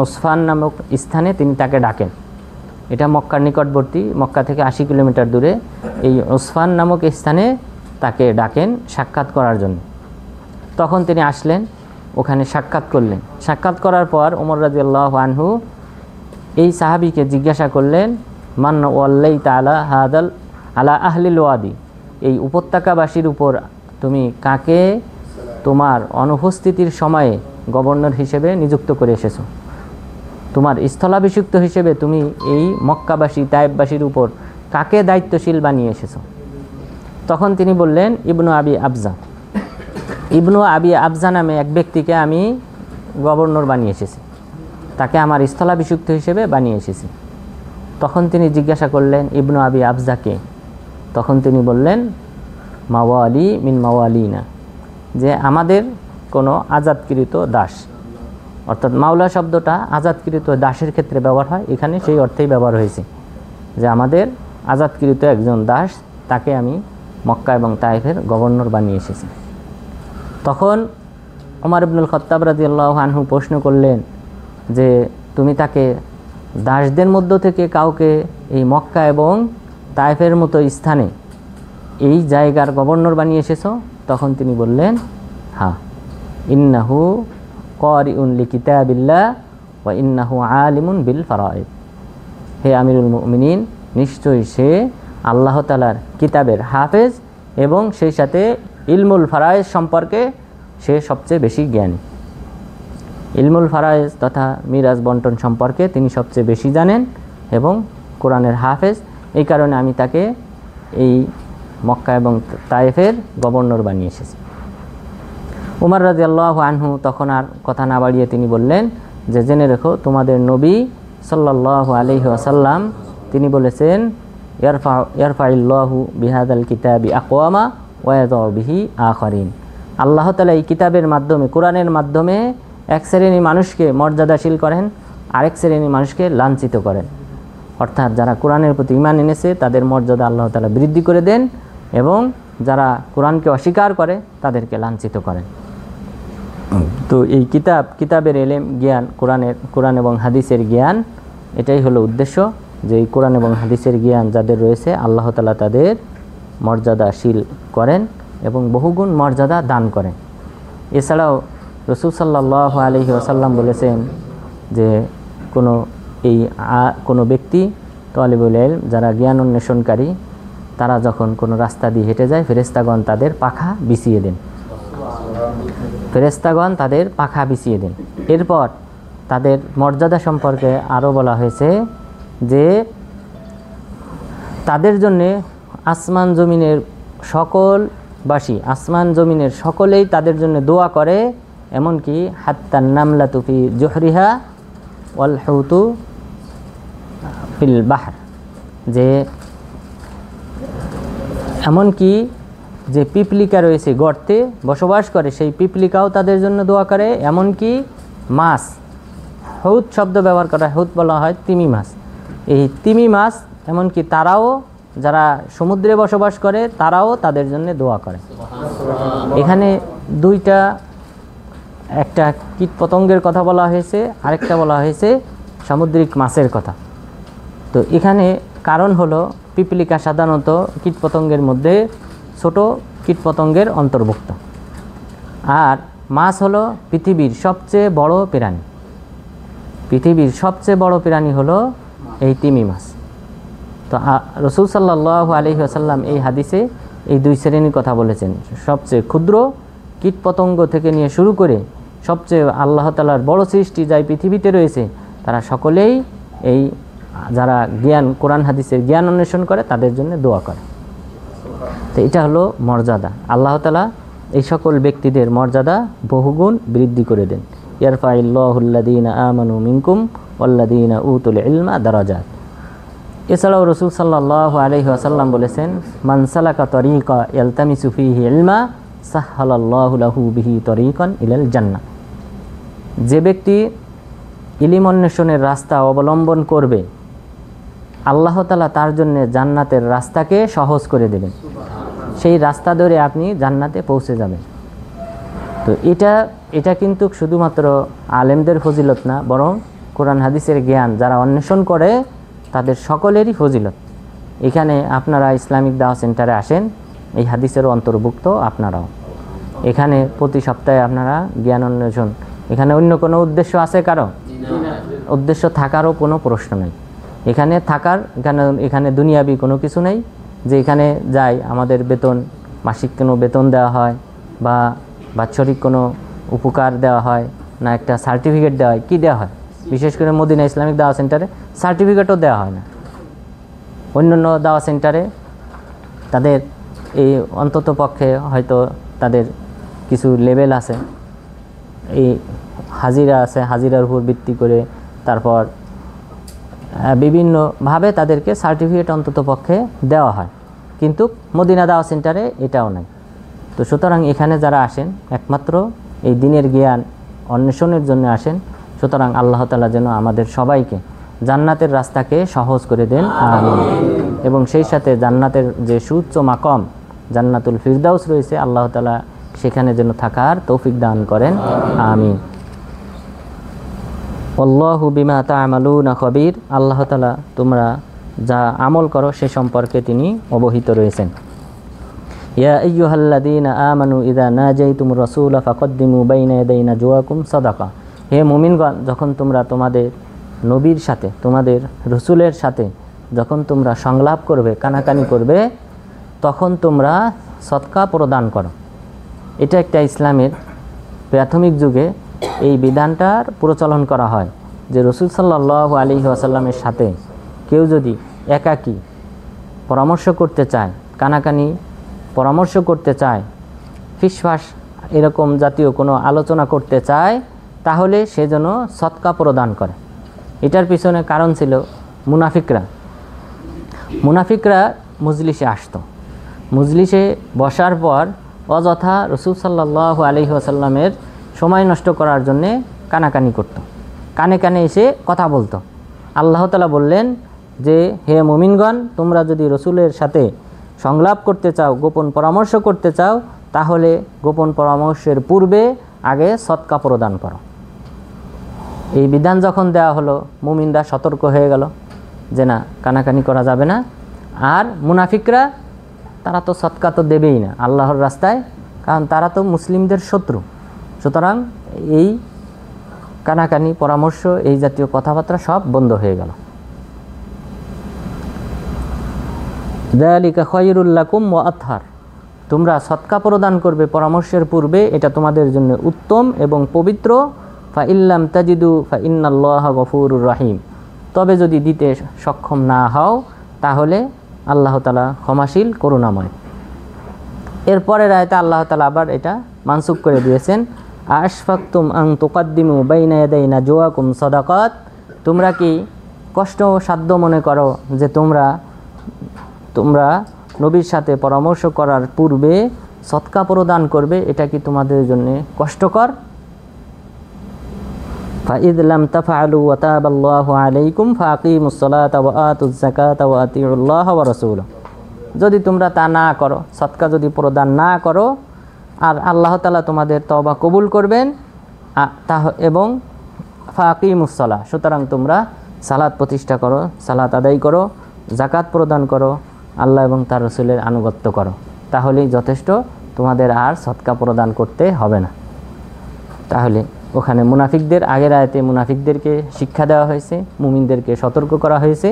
উসফান নামক স্থানে তিনি তাকে ডাকেন। এটা মক্কার নিকটবর্তী, মক্কা থেকে 80 কিলোমিটার দূরে এই উসফান নামক স্থানে তাকে ডাকেন সাক্ষাৎ করার জন্য। তখন তিনি আসলেন, ওখানে সাক্ষাৎ করলেন। সাক্ষাৎ করার পর ওমর রাদিয়াল্লাহু আনহু এই সাহাবীকে জিজ্ঞাসা করলেন, মান ওয়াল্লাইতা আলা হাদাল আলা আহলিল ওয়াদি, এই উপত্যকাবাসীর উপর তুমি কাকে তোমার অনুপস্থিতির সময়ে গভর্নর হিসেবে নিযুক্ত করে এসেছো? তোমার স্থলাভিষিক্ত হিসেবে তুমি এই মক্কাবাসী তায়েফবাসীর উপর কাকে দায়িত্বশীল বানিয়ে এসেছো? তখন তিনি বললেন, ইবনু আবি আবজা, ইবনু আবি আবজা নামে এক ব্যক্তিকে আমি গভর্নর বানিয়ে এসেছি, তাকে আমার স্থলাভিষিক্ত হিসেবে বানিয়ে এসেছি। তখন তিনি জিজ্ঞাসা করলেন, ইবনু আবি আবজাকে? তখন তিনি বললেন, মাওয়ালি মিন মাওয়ালিনা, যে আমাদের কোনো আজাদকৃত দাস, অর্থাৎ মাওলা শব্দটা আজাদকৃত দাসের ক্ষেত্রে ব্যবহার হয়, এখানে সেই অর্থেই ব্যবহার হয়েছে যে আমাদের আজাদকৃত একজন দাস, তাকে আমি মক্কা এবং তায়েফের গভর্নর বানিয়ে এসেছি। তখন ওমর ইবনুল খাত্তাব রাদিয়াল্লাহু আনহু প্রশ্ন করলেন যে তুমি তাকে দাসদের মধ্য থেকে কাউকে এই মক্কা এবং তায়েফের মতো স্থানে এই জায়গার গভর্নর বানিয়ে এসেছো? তখন তিনি বললেন, হ্যাঁ, ইন্নাহু কারিউন লিকিতাবিল্লাহ ওয়া ইন্নাহু আলিমুন বিল ফারাইদ, হে আমিরুল মুমিনিন, নিশ্চয়ই সে আল্লাহ তাআলার কিতাবের হাফেজ এবং সেই সাথে ইলমুল ফারাইজ সম্পর্কে সে সবচেয়ে বেশি জ্ঞানী। ইলমুল ফারাইজ তথা মিরাজ বন্টন সম্পর্কে তিনি সবচেয়ে বেশি জানেন এবং কোরআনের হাফেজ, এই কারণে আমি তাকে এই মক্কা এবং তায়েফের গভর্নর বানিয়ে এসেছি। উমর রাদিয়াল্লাহু আনহু তখন আর কথা না বাড়িয়ে তিনি বললেন যে জেনে রেখো, তোমাদের নবী সাল্লাল্লাহু আলাইহি ওয়াসাল্লাম তিনি বলেছেন, ইয়ারফাইল্লাহু বিহাদাল কিতাবি আকওয়ামা ওয়া ইয়াযাউ বিহি আখারিন, আল্লাহ তাআলা এই কিতাবের মাধ্যমে, কোরআনের মাধ্যমে এক শ্রেণী মানুষকে মর্যাদাশীল করেন, আরেক শ্রেণী মানুষকে লাঞ্ছিত করেন। অর্থাৎ যারা কোরআনের প্রতি ঈমান এনেছে তাদের মর্যাদা আল্লাহ তাআলা বৃদ্ধি করে দেন এবং যারা কোরআনকে অস্বীকার করে তাদেরকে লাঞ্ছিত করেন। তো এই কিতাবের এলেম জ্ঞান, কোরআন এবং হাদিসের জ্ঞান, এটাই হলো উদ্দেশ্য, যে এই কোরআন এবং হাদিসের জ্ঞান যাদের রয়েছে আল্লাহ তাআলা তাদের মর্যাদাশীল করেন এবং বহুগুণ মর্যাদা দান করেন। এছাড়াও রাসূল সাল্লাল্লাহু আলাইহি ওয়াসাল্লাম বলেছেন যে কোনো ব্যক্তি তালিবুল ইলম, যারা জ্ঞান অন্বেষণকারী, তারা যখন কোনো রাস্তা দিয়ে হেঁটে যায় ফেরেশতাগণ তাদের পাখা বিছিয়ে দেন, এরপর তাদের মর্যাদা সম্পর্কে আরও বলা হয়েছে যে তাদের জন্যে আসমান জমিনের সকলেই তাদের জন্য দোয়া করে, এমনকি হাত্তান নামলাতু ফি জুহরিহা ওয়াল হুতু ফিল বাহর, যে এমনকি যে পিপলিকা রয়েছে গর্তে বসবাস করে সেই পিপলিকাও তাদের জন্য দোয়া করে, এমনকি মাছ, হুত শব্দ ব্যবহার করা, হুত বলা হয় তিমি মাছ, এই তিমি মাছ এমনকি তারাও, যারা সমুদ্রে বসবাস করে তারাও তাদের জন্য দোয়া করে। এখানে দুইটা, একটা কীট পতঙ্গের কথা বলা হয়েছে, আরেকটা বলা হয়েছে সামুদ্রিক মাছের কথা। তো এখানে কারণ হলো পিপলিকা সাধারণত কীটপতঙ্গের মধ্যে ছোট কীটপতঙ্গের অন্তর্ভুক্ত, আর মাছ হলো পৃথিবীর সবচেয়ে বড় প্রাণী। পৃথিবীর সবচেয়ে বড় প্রাণী হলো এই তিমি মাছ। তো রাসূল সাল্লাল্লাহু আলাইহি ওয়াসাল্লাম এই হাদিসে এই দুই শ্রেণীর কথা বলেছেন, সবচেয়ে ক্ষুদ্র কীটপতঙ্গ থেকে নিয়ে শুরু করে সবচেয়ে আল্লাহ তাআলার বড় সৃষ্টি যাই পৃথিবীতে রয়েছে, তারা সকলেই এই যারা জ্ঞান, কোরআন হাদিসের জ্ঞান অন্বেষণ করে তাদের জন্য দোয়া করে। তো এটা হলো মর্যাদা। আল্লাহ তাআলা এই সকল ব্যক্তিদের মর্যাদা বহুগুণ বৃদ্ধি করে দেন। ইয়ারফাইল্লাহুল্লাযীনা আমানু মিনকুম ওয়াল্লাযীনা উতুল ইলমা দারাজাত। এছাড়াও রাসূল সাল্লাল্লাহু আলাইহি ওয়াসাল্লাম বলেছেন, মান সালাকা তরিকা ইয়ালতামিসু ফীহি ইলমা সাহহালাল্লাহু লাহু বিহি তরিকান ইলাল জান্নাহ। যে ব্যক্তি ইলম অন্বেষণের রাস্তা অবলম্বন করবে, আল্লাহ তাআলা তার জন্য জান্নাতের রাস্তাকে সহজ করে দেবেন, সেই রাস্তা ধরে আপনি জান্নাতে পৌঁছে যাবেন। তো এটা কিন্তু শুধুমাত্র আলেমদের ফজিলত না, বরং কোরআন হাদিসের জ্ঞান যারা অন্বেষণ করে তাদের সকলেরই ফজিলত। এখানে আপনারা ইসলামিক দাওয়া সেন্টারে আসেন, এই হাদিসের অন্তর্ভুক্ত আপনারাও। এখানে প্রতি সপ্তাহে আপনারা জ্ঞান অন্বেষণ, এখানে অন্য কোনো উদ্দেশ্য আছে কারো? উদ্দেশ্য থাকারও কোনো প্রশ্ন নেই। এখানে থাকার, এখানে দুনিয়াবি কোনো কিছু নেই যে এখানে যাই আমাদের বেতন, মাসিক কোনো বেতন দেওয়া হয় বা বাৎসরিক কোনো উপকার দেওয়া হয় না, একটা সার্টিফিকেট দেওয়া হয়। কী দেওয়া হয়? বিশেষ করে মদিনা ইসলামিক দাওয়া সেন্টারে সার্টিফিকেটও দেওয়া হয় না। অন্যান্য দাওয়া সেন্টারে তাদের এই অন্তত পক্ষে হয়তো তাদের কিছু লেভেল আছে, এই হাজিরা আছে, হাজিরার উপর ভিত্তি করে তারপর বিভিন্নভাবে তাদেরকে সার্টিফিকেট অন্তত পক্ষে দেওয়া হয়, কিন্তু মদিনা দাওয়া সেন্টারে এটাও নাই। তো সুতরাং এখানে যারা আসেন একমাত্র এই দিনের জ্ঞান অন্বেষণের জন্য আসেন। সুতরাং আল্লাহ তাআলা যেন আমাদের সবাইকে জান্নাতের রাস্তাকে সহজ করে দেন, আমিন। এবং সেই সাথে জান্নাতের যে সুউচ্চ মাকাম জান্নাতুল ফিরদাউস রয়েছে, আল্লাহ তাআলা সেখানে যেন থাকার তৌফিক দান করেন, আমিন। আল্লাহু বিমা তা'মালুনা খবীর। আল্লাহ তাআলা তোমরা যা আমল করো সে সম্পর্কে তিনি অবহিত রয়েছেন। ইয়া আইয়ুহাল্লাযীনা আমানু ইযা নাজাইতুমুর রাসূলা ফাকদ্দিমু বাইনা ইয়াদাই নাজওয়াকুম সাদাকা। হে মুমিনগণ, যখন তোমরা তোমাদের নবীর সাথে, তোমাদের রসুলের সাথে যখন তোমরা সংলাপ করবে, কানাকানি করবে, তখন তোমরা সদকা প্রদান করো। এটা একটা ইসলামের প্রাথমিক যুগে এই বিধানটার প্রচলন করা হয় যে রাসূল সাল্লাল্লাহু আলাইহি ওয়াসাল্লামের সাথে কেউ যদি একাকী পরামর্শ করতে চায়, কানাকানি পরামর্শ করতে চায়, ফিসফাস এরকম জাতীয় কোনো আলোচনা করতে চায়, তাহলে সে যেন সদকা প্রদান করে। এটার পিছনে কারণ ছিল মুনাফিকরা মজলিসে আসতো, মজলিসে বসার পর অযথা রাসূল সাল্লাল্লাহু আলাইহি ওয়াসাল্লামের সময় নষ্ট করার জন্যে কানাকানি করত, কানে কানে এসে কথা বলতো। আল্লাহ তাআলা বললেন যে হে মুমিনগণ, তোমরা যদি রসুলের সাথে সংলাপ করতে চাও, গোপন পরামর্শ করতে চাও, তাহলে গোপন পরামর্শের পূর্বে আগে সদকা প্রদান করো। এই বিধান যখন দেওয়া হলো, মুমিনরা সতর্ক হয়ে গেল যে না, কানাকানি করা যাবে না। আর মুনাফিকরা তারা তো সদকা তো দেবেই না আল্লাহর রাস্তায়, কারণ তারা তো মুসলিমদের শত্রু। সুতরাং এই কানাকানি পরামর্শ, এই জাতীয় কথাবার্তা সব বন্ধ হয়ে গেল। যালিকা খায়রুল লাকুম ওয়া আতহার। তোমরা সদকা প্রদান করবে পরামর্শের পূর্বে, এটা তোমাদের জন্য উত্তম এবং পবিত্র। ফা ইল্লাম তাজিদু ফা ইন্নাল্লাহা গফুরুর রহিম। তবে যদি দিতে সক্ষম না হও, তাহলে আল্লাহ তাআলা ক্ষমাশীল, করুণাময়। এরপরের আয়াতে আল্লাহ তাআলা আবার এটা মানসুখ করে দিয়েছেন, আশফাকতুম আন তুকদ্দিমু বাইনা ইয়াদাই নাজওয়াকুম সাদাকাত। তোমরা কি কষ্ট সাধ্য মনে করো যে তোমরা নবীর সাথে পরামর্শ করার পূর্বে সদকা প্রদান করবে, এটা কি তোমাদের জন্য কষ্টকর? فَإِذْ لَمْ تَفْعَلُوا وَتَابَ اللَّهُ عَلَيْكُمْ فَأَقِيمُوا الصَّلَاةَ وَآتُوا الزَّكَاةَ وَأَطِيعُوا اللَّهَ وَرَسُولَهُ। যদি তোমরা তা না করো, সদকা যদি প্রদান না করো, আর আল্লাহ তাআলা তোমাদের তওবা কবুল করবেন এবং ফাকিমুস সালাহ, সুতরাং তোমরা সালাত প্রতিষ্ঠা করো, সালাত আদায় করো, যাকাত প্রদান করো, আল্লাহ এবং তার রাসূলের আনুগত্য করো, তাহলেই যথেষ্ট, তোমাদের আর সদকা প্রদান করতে হবে না। তাহলে ওখানে মুনাফিকদের, আগের আয়াতে মুনাফিকদেরকে শিক্ষা দেওয়া হয়েছে, মুমিনদেরকে সতর্ক করা হয়েছে।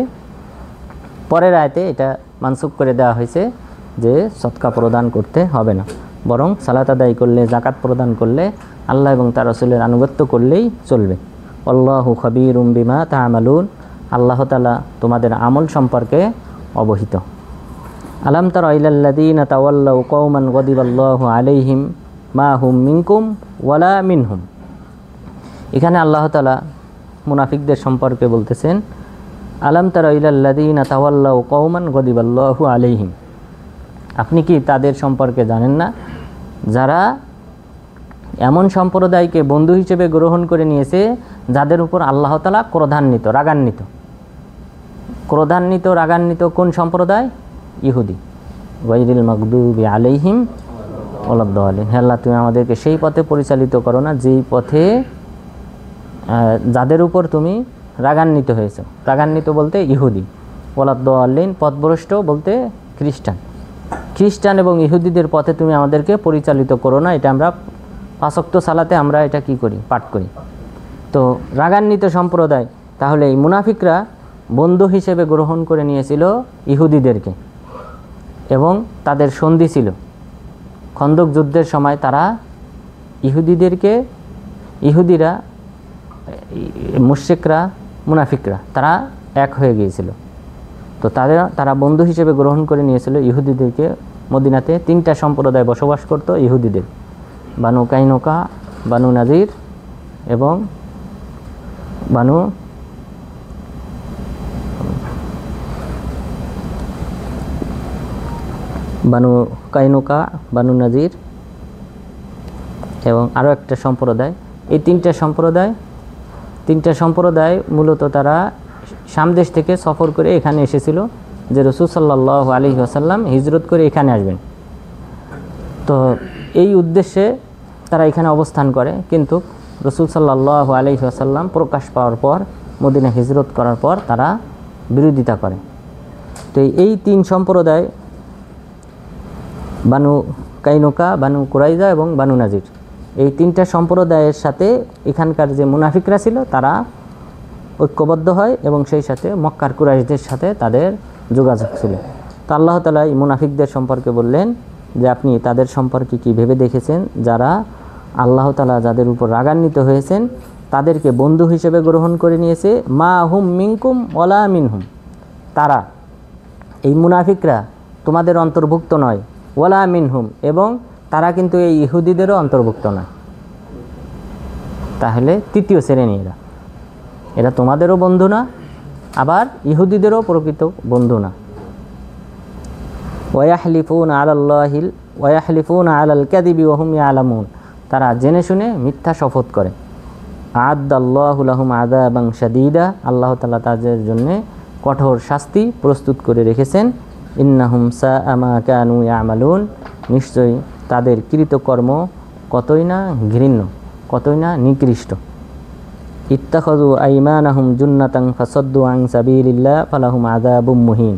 পরের আয়াতে এটা মানসুখ করে দেওয়া হয়েছে যে সদকা প্রদান করতে হবে না, বরং সালাত আদায় করলে, যাকাত প্রদান করলে, আল্লাহ এবং তার রাসূলের আনুগত্য করলেই চলবে। আল্লাহু খাবীরুম বিমা তা'মালুন, আল্লাহ তাআলা তোমাদের আমল সম্পর্কে অবহিত। আলাম তারা ইলাল্লাযীনা তাওয়াল্লাউ কওমান গাদিবাল্লাহু আলাইহিম মা হুম মিনকুম ওয়ালা মিনহুম। এখানে আল্লাহ তাআলা মুনাফিকদের সম্পর্কে বলতেছেন, আলাম তারা ইলাল্লাযীনা তাওয়াল্লাউ কওমান গাদিবাল্লাহু আলাইহিম, আপনি কি তাদের সম্পর্কে জানেন না যারা এমন সম্প্রদায়কে বন্ধু হিসেবে গ্রহণ করে নিয়েছে যাদের উপর আল্লাহ তাআলা ক্রোধান্বিত, রাগান্বিত। কোন সম্প্রদায়? ইহুদি। গায়রিল মাগদুবি আলাইহিম ওয়ালাদ-দালিন। হে আল্লাহ, তুমি আমাদেরকে সেই পথে পরিচালিত করো না যেই পথে যাদের উপর তুমি রাগান্বিত হয়েছো। রাগান্বিত বলতে ইহুদি, ওয়ালাদ-দালিন পথভ্রষ্ট বলতে খ্রিস্টান এবং ইহুদিদের পথে তুমি আমাদেরকে পরিচালিত করো না। এটা আমরা 5 ওয়াক্ত সালাতে আমরা এটা কি করি? পাঠ করি। তো রাগান্বিত সম্প্রদায়, তাহলে এই মুনাফিকরা বন্ধু হিসেবে গ্রহণ করে নিয়েছিল ইহুদিদেরকে এবং তাদের সন্ধি ছিল। খন্দক যুদ্ধের সময় তারা ইহুদিরা, মুশরিকরা, মুনাফিকরা তারা এক হয়ে গিয়েছিল। তো তারা বন্ধু হিসেবে গ্রহণ করে নিয়েছিল ইহুদিদেরকে। মদিনাতে 3টা সম্প্রদায় বসবাস করত ইহুদিদের, বানু কাইনুকা, বানু নাজির এবং বানু কাইনুকা, বানু নাজির এবং আরও একটা সম্প্রদায়। এই 3টা সম্প্রদায় মূলত তারা সামদেশ থেকে সফর করে এখানে এসেছিল যে রাসূল সাল্লাল্লাহু আলাইহি ওয়াসাল্লাম হিজরত করে এখানে আসবেন। তো এই উদ্দেশ্যে তারা এখানে অবস্থান করে, কিন্তু রাসূল সাল্লাল্লাহু আলাইহি ওয়াসাল্লাম প্রকাশ পাওয়ার পর, মদিনা হিজরত করার পর তারা বিরোধিতা করে। তো এই 3 সম্প্রদায়, বানু কাইনুকা, বানু কুরাইজা এবং বানু নাজির, এই 3টা সম্প্রদায়ের সাথে এখানকার যে মুনাফিকরা ছিল তারা ঐক্যবদ্ধ হয় এবং সেই সাথে মক্কার কুরাইশদের সাথে তাদের যোগাযোগ ছিল। তো আল্লাহ তাআলা এই মুনাফিকদের সম্পর্কে বললেন যে আপনি তাদের সম্পর্কে কি ভেবে দেখেছেন যারা আল্লাহ তাআলা যাদের উপর রাগান্বিত হয়েছেন তাদেরকে বন্ধু হিসেবে গ্রহণ করে নিয়েছে। মা হুম মিনকুম ওয়ালা মিনহুম, তারা এই মুনাফিকরা তোমাদের অন্তর্ভুক্ত নয়, ওয়ালা মিনহুম, এবং তারা কিন্তু এই ইহুদিদেরও অন্তর্ভুক্ত নয়। তাহলে 3য় শ্রেণী এরা তোমাদেরও বন্ধু না, আবার ইহুদিদেরও প্রকৃত বন্ধু না। ওয়ায়াহলিফুনা আলাল কাযিবি ওয়া হুম ইয়ালামুন, তারা জেনে শুনে মিথ্যা শপথ করে। আ'আদাল্লাহু লাহুম আযাবান শাদীদা, আল্লাহ তাআলা তাদের জন্য কঠোর শাস্তি প্রস্তুত করে রেখেছেন। ইন্নাহুম সাআ মা কানু ইয়ামালুন, নিশ্চয়ই তাদের কৃতকর্ম কতই না ঘৃণ্য, কতই না নিকৃষ্ট। ইত্তাখাযু আইমানাহুম জুন্নাতান ফাসাদ্দু আন সাবিলিল্লাহ ফালাহুম আযাবুম মুহিন,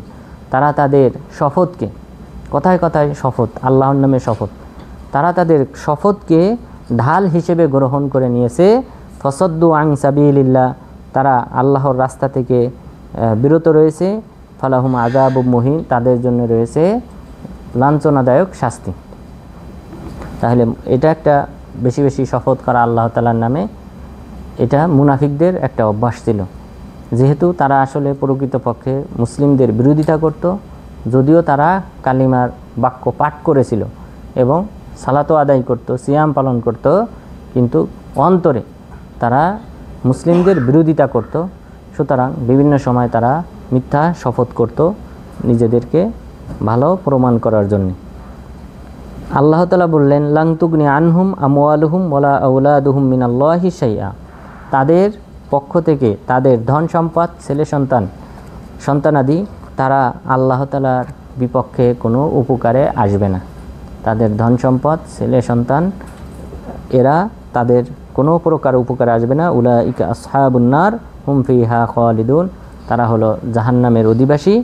তারা তাদের শপথকে, কথায় কথায় শপথ, আল্লাহর নামে শপথ, তারা তাদের শপথকে ঢাল হিসেবে গ্রহণ করে নিয়েছে। ফাসাদ্দু আন সাবিলিল্লাহ, তারা আল্লাহর রাস্তা থেকে বিরত রয়েছে। ফালাহুম আযাবুম মুহিন, তাদের জন্য রয়েছে লাঞ্ছনাদায়ক শাস্তি। তাহলে এটা একটা বেশি বেশি শপথ করা আল্লাহ তাআলার নামে, এটা মুনাফিকদের একটা অভ্যাস ছিল। যেহেতু তারা আসলে প্রকৃতপক্ষে মুসলিমদের বিরোধিতা করত, যদিও তারা কালিমার বাক্য পাঠ করেছিল এবং সালাতও আদায় করত, সিয়াম পালন করত, কিন্তু অন্তরে তারা মুসলিমদের বিরোধিতা করত। সুতরাং বিভিন্ন সময় তারা মিথ্যা শপথ করত নিজেদেরকে ভালো প্রমাণ করার জন্য। আল্লাহ তাআলা বললেন, লাং তুগনি আনহুম আমওয়ালুহুম ওয়ালা আওলাদুহুম মিনাল্লাহি শাইআ, তাদের পক্ষ থেকে তাদের ধন সম্পদ, ছেলে সন্তানাদি তারা আল্লাহ তাআলার বিপক্ষে কোনো উপকারে আসবে না। তাদের ধন সম্পদ, ছেলে সন্তান এরা তাদের কোনো প্রকার উপকারে আসবে না। উলাইকা আসহাবুন নার হুম ফিহা খালিদুন, তারা হলো জাহান্নামের অধিবাসী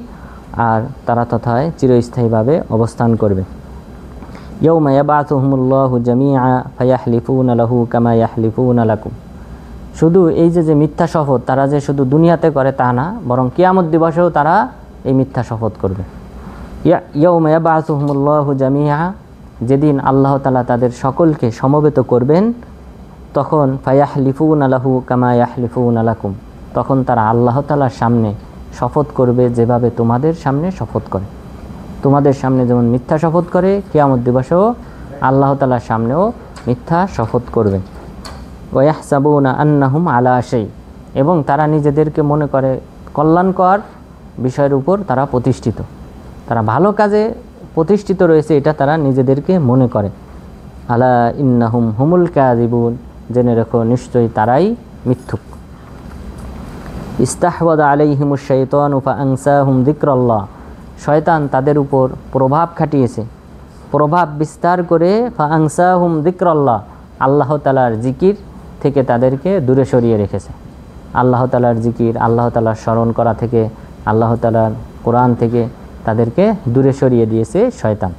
আর তারা তথায় চিরস্থায়ীভাবে অবস্থান করবে। ইয়াউমা ইয়াবআসুহুমুল্লাহু জামিআ ফায়াহলিফুনা লাহু কামা ইয়াহলিফুনা লাকুম, শুধু এই যে মিথ্যা শপথ তারা যে শুধু দুনিয়াতে করে তা না, বরং কিয়ামত দিবসেও তারা এই মিথ্যা শপথ করবে। ইয়াউমা ইয়াবআসুহুমুল্লাহু জামিআ, যেদিন আল্লাহ তাআলা তাদের সকলকে সমবেত করবেন, তখন ফায়াহলিফুনা লাহু কামা ইয়াহলিফুনা লাকুম, তখন তারা আল্লাহ তাআলার সামনে শপথ করবে যেভাবে তোমাদের সামনে শপথ করে। তোমাদের সামনে যেমন মিথ্যা শপথ করে, কিয়ামত দিবসেও আল্লাহ তাআলার সামনেও মিথ্যা শপথ করবে। ওয়াহসাবুনা আন্নাহুম আলা শাই, এবং তারা নিজেদেরকে মনে করে কল্যাণকর বিষয়ের উপর তারা প্রতিষ্ঠিত, তারা ভালো কাজে প্রতিষ্ঠিত রয়েছে এটা তারা নিজেদেরকে মনে করে। আলা ইন্নাহুম হুমুল কাযিবুন, জেনে রেখো নিশ্চয়ই তারাই মিথ্যুক। ইস্তাহওয়াদা আলাইহিমুশ শাইতানু ফাআনসাহুম যিকরাল্লাহ, শয়তান তাদের উপর প্রভাব খাটিয়েছে, প্রভাব বিস্তার করে ফাআনসাহুম যিকরাল্লাহ, আল্লাহ তাআলার জিকির থেকে তাদেরকে দূরে সরিয়ে রেখেছে। আল্লাহ তাআলার জিকির, আল্লাহ তাআলার স্মরণ করা থেকে, আল্লাহ তাআলার কোরআন থেকে তাদেরকে দূরে সরিয়ে দিয়েছে শয়তান।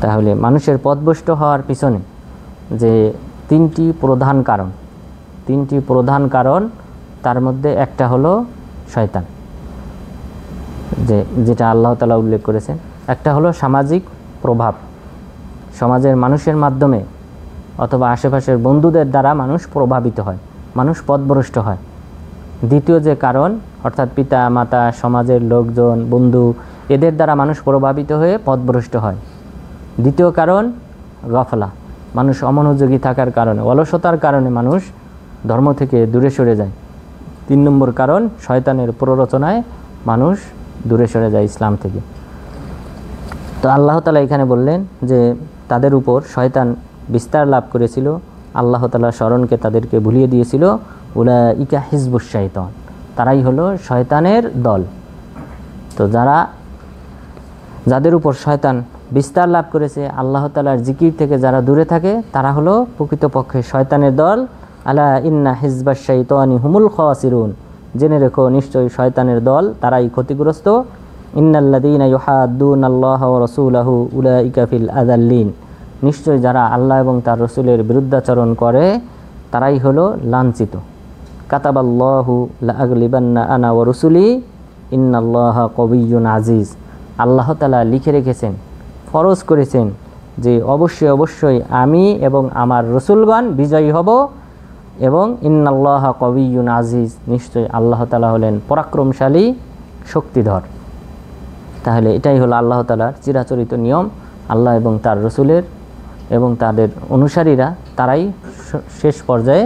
তাহলে মানুষের পথভ্রষ্ট হওয়ার পিছনে যে তিনটি প্রধান কারণ তার মধ্যে একটা হলো শয়তান, যেটা আল্লাহ তাআলা উল্লেখ করেছেন। একটা হলো সামাজিক প্রভাব, সমাজের মানুষের মাধ্যমে অথবা আশেপাশের বন্ধুদের দ্বারা মানুষ প্রভাবিত হয়, মানুষ পথভ্রষ্ট হয়। দ্বিতীয় যে কারণ, অর্থাৎ পিতা মাতা, সমাজের লোকজন, বন্ধু, এদের দ্বারা মানুষ প্রভাবিত হয়ে পথভ্রষ্ট হয়। দ্বিতীয় কারণ গফলা, মানুষ অমনোযোগী থাকার কারণে, অলসতার কারণে মানুষ ধর্ম থেকে দূরে সরে যায়। 3 নম্বর কারণ, শয়তানের প্ররোচনায় মানুষ দূরে সরে যায় ইসলাম থেকে। তো আল্লাহ তাআলা এখানে বললেন যে তাদের উপর শয়তান বিস্তার লাভ করেছিল, আল্লাহ তাআলা স্মরণকে তাদেরকে ভুলিয়ে দিয়েছিল। উলাইকা হিজবুশ শাইতান, তারাই হলো শয়তানের দল। তো যাদের উপর শয়তান বিস্তার লাভ করেছে, আল্লাহ তাআলার জিকির থেকে যারা দূরে থাকে, তারা হলো প্রকৃতপক্ষে শয়তানের দল। আলা ইন্না হিজবাশ শাইতানি হুমুল খাসিরুন, জেনে রেখো নিশ্চয়ই শয়তানের দল তারাই ক্ষতিগ্রস্ত। ইন্নাল্লাযীনা ইউহাদ্দুনাল্লাহা ওয়া রাসূলাহু উলাইকা ফিল আযাল্লিন, নিশ্চয়ই যারা আল্লাহ এবং তার রাসূলের বিরুদ্ধাচরণ করে তারাই হলো লাঞ্ছিত। কাতাবাল্লাহু লাআগলিবান্না আনা ওয়া রাসূলি ইন্নাল্লাহা কাবিয়্যুন আজিজ, আল্লাহ তাআলা লিখে রেখেছেন, ফরজ করেছেন যে অবশ্যই আমি এবং আমার রাসূলগণ বিজয়ী হব, এবং ইন্নাল্লাহা কাবিয়্যুন আজিজ, নিশ্চয়ই আল্লাহ তাআলা হলেন পরাক্রমশালী, শক্তিধর। তাহলে এটাই হলো আল্লাহ তাআলার চিরাচরিত নিয়ম। আল্লাহ এবং তার রাসূলের এবং তাদের অনুসারীরা তারাই শেষ পর্যায়ে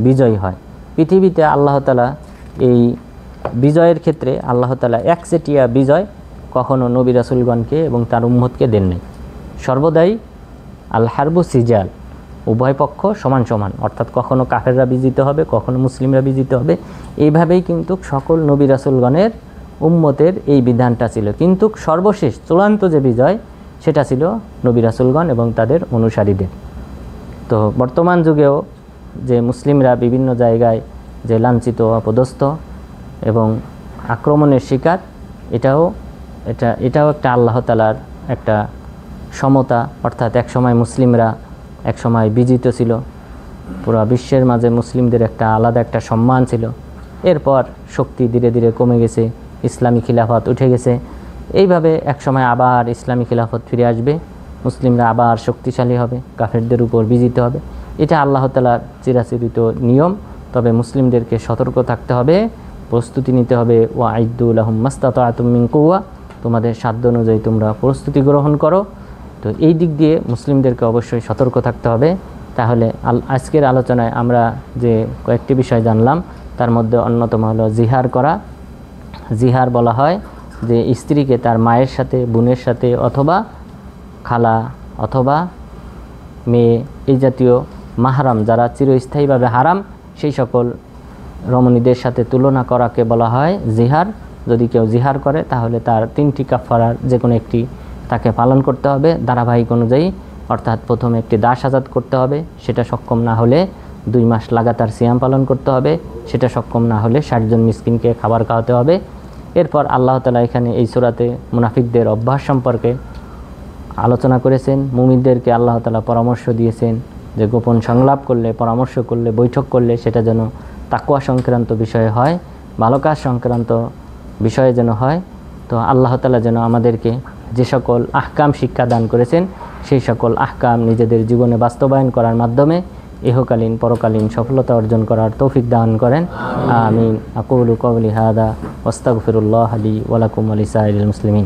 বিজয়ী হয়। পৃথিবীতে আল্লাহ তাআলা এই বিজয়ের ক্ষেত্রে আল্লাহ তাআলা একচেটিয়া বিজয় কখনো নবী রাসূলগণকে এবং তার উম্মতকে দেন নাই। সর্বদাই আল হারবু সিজাল, উভয় পক্ষ সমান সমান, অর্থাৎ কখনো কাফেররা বিজিত হবে, কখনো মুসলিমরা বিজিত হবে। এইভাবেই কিন্তু সকল নবী রাসূলগণের উম্মতের এই বিধানটা ছিল। কিন্তু সর্বশেষ চূড়ান্ত যে বিজয় সেটা ছিল নবী রাসূলগণ এবং তাদের অনুসারীদের। তো বর্তমান যুগেও যে মুসলিমরা বিভিন্ন জায়গায় যে লাঞ্ছিত, অপদস্থ এবং আক্রমণের শিকার, এটাও একটা আল্লাহ তাআলার একটা সমতা। অর্থাৎ একসময় মুসলিমরা একসময় বিজিত ছিল, পুরো বিশ্বের মাঝে মুসলিমদের একটা আলাদা একটা সম্মান ছিল। এরপর শক্তি ধীরে ধীরে কমে গেছে, ইসলামী খিলাফত উঠে গেছে। এইভাবে একসময় আবার ইসলামী খিলাফত ফিরে আসবে, মুসলিমরা আবার শক্তিশালী হবে, কাফেরদের উপর বিজিত হবে। এটা আল্লাহ তাআলার চিরাচরিত নিয়ম। তবে মুসলিমদেরকে সতর্ক থাকতে হবে, প্রস্তুতি নিতে হবে। ওয়া আইদ্দু লাহুম মাসতাতা'তুম মিন কুওয়া, তোমাদের সাধ্য অনুযায়ী তোমরা প্রস্তুতি গ্রহণ করো। তো এই দিক দিয়ে মুসলিমদেরকে অবশ্যই সতর্ক থাকতে হবে। তাহলে আজকের আলোচনায় আমরা যে কয়েকটি বিষয় জানলাম, তার মধ্যে অন্যতম হলো জিহার করা। জিহার বলা হয় যে স্ত্রীকে তার মায়ের সাথে, বোনের সাথে, অথবা খালা অথবা মেয়ে, এই জাতীয় মাহারাম যারা চিরস্থায়ীভাবে হারাম, সেই সকল রমণীদের সাথে তুলনা করাকে বলা হয় জিহার। যদি কেউ জিহার করে তাহলে তার 3টি কাফারার যে কোনো একটি তাকে পালন করতে হবে ধারাবাহিক অনুযায়ী। অর্থাৎ প্রথমে একটি দাস আজাদ করতে হবে, সেটা সক্ষম না হলে 2 মাস লাগাতার সিয়াম পালন করতে হবে, সেটা সক্ষম না হলে 60 জন মিসকিনকে খাবার খাওয়াতে হবে। এরপর আল্লাহ তাআলা এখানে এই সূরাতে মুনাফিকদের অভ্যাস সম্পর্কে আলোচনা করেছেন। মুমিনদেরকে আল্লাহ তাআলা পরামর্শ দিয়েছেন যে গোপন সংলাপ করলে, পরামর্শ করলে, বৈঠক করলে সেটা যেন তাকওয়া সংক্রান্ত বিষয়ে হয়, ভালো কাজ সংক্রান্ত বিষয়ে যেন হয়। তো আল্লাহ তাআলা যেন আমাদেরকে যে সকল আহকাম শিক্ষা দান করেছেন সেই সকল আহকাম নিজেদের জীবনে বাস্তবায়ন করার মাধ্যমে ইহকালীন পরকালীন সফলতা অর্জন করার তৌফিক দান করেন। আমিন। আকুলু কওলি হাদা ওয়াস্তাগফিরুল্লাহ লি ওয়া লাকুম ওয়া লিসাইরিল মুসলিমিন।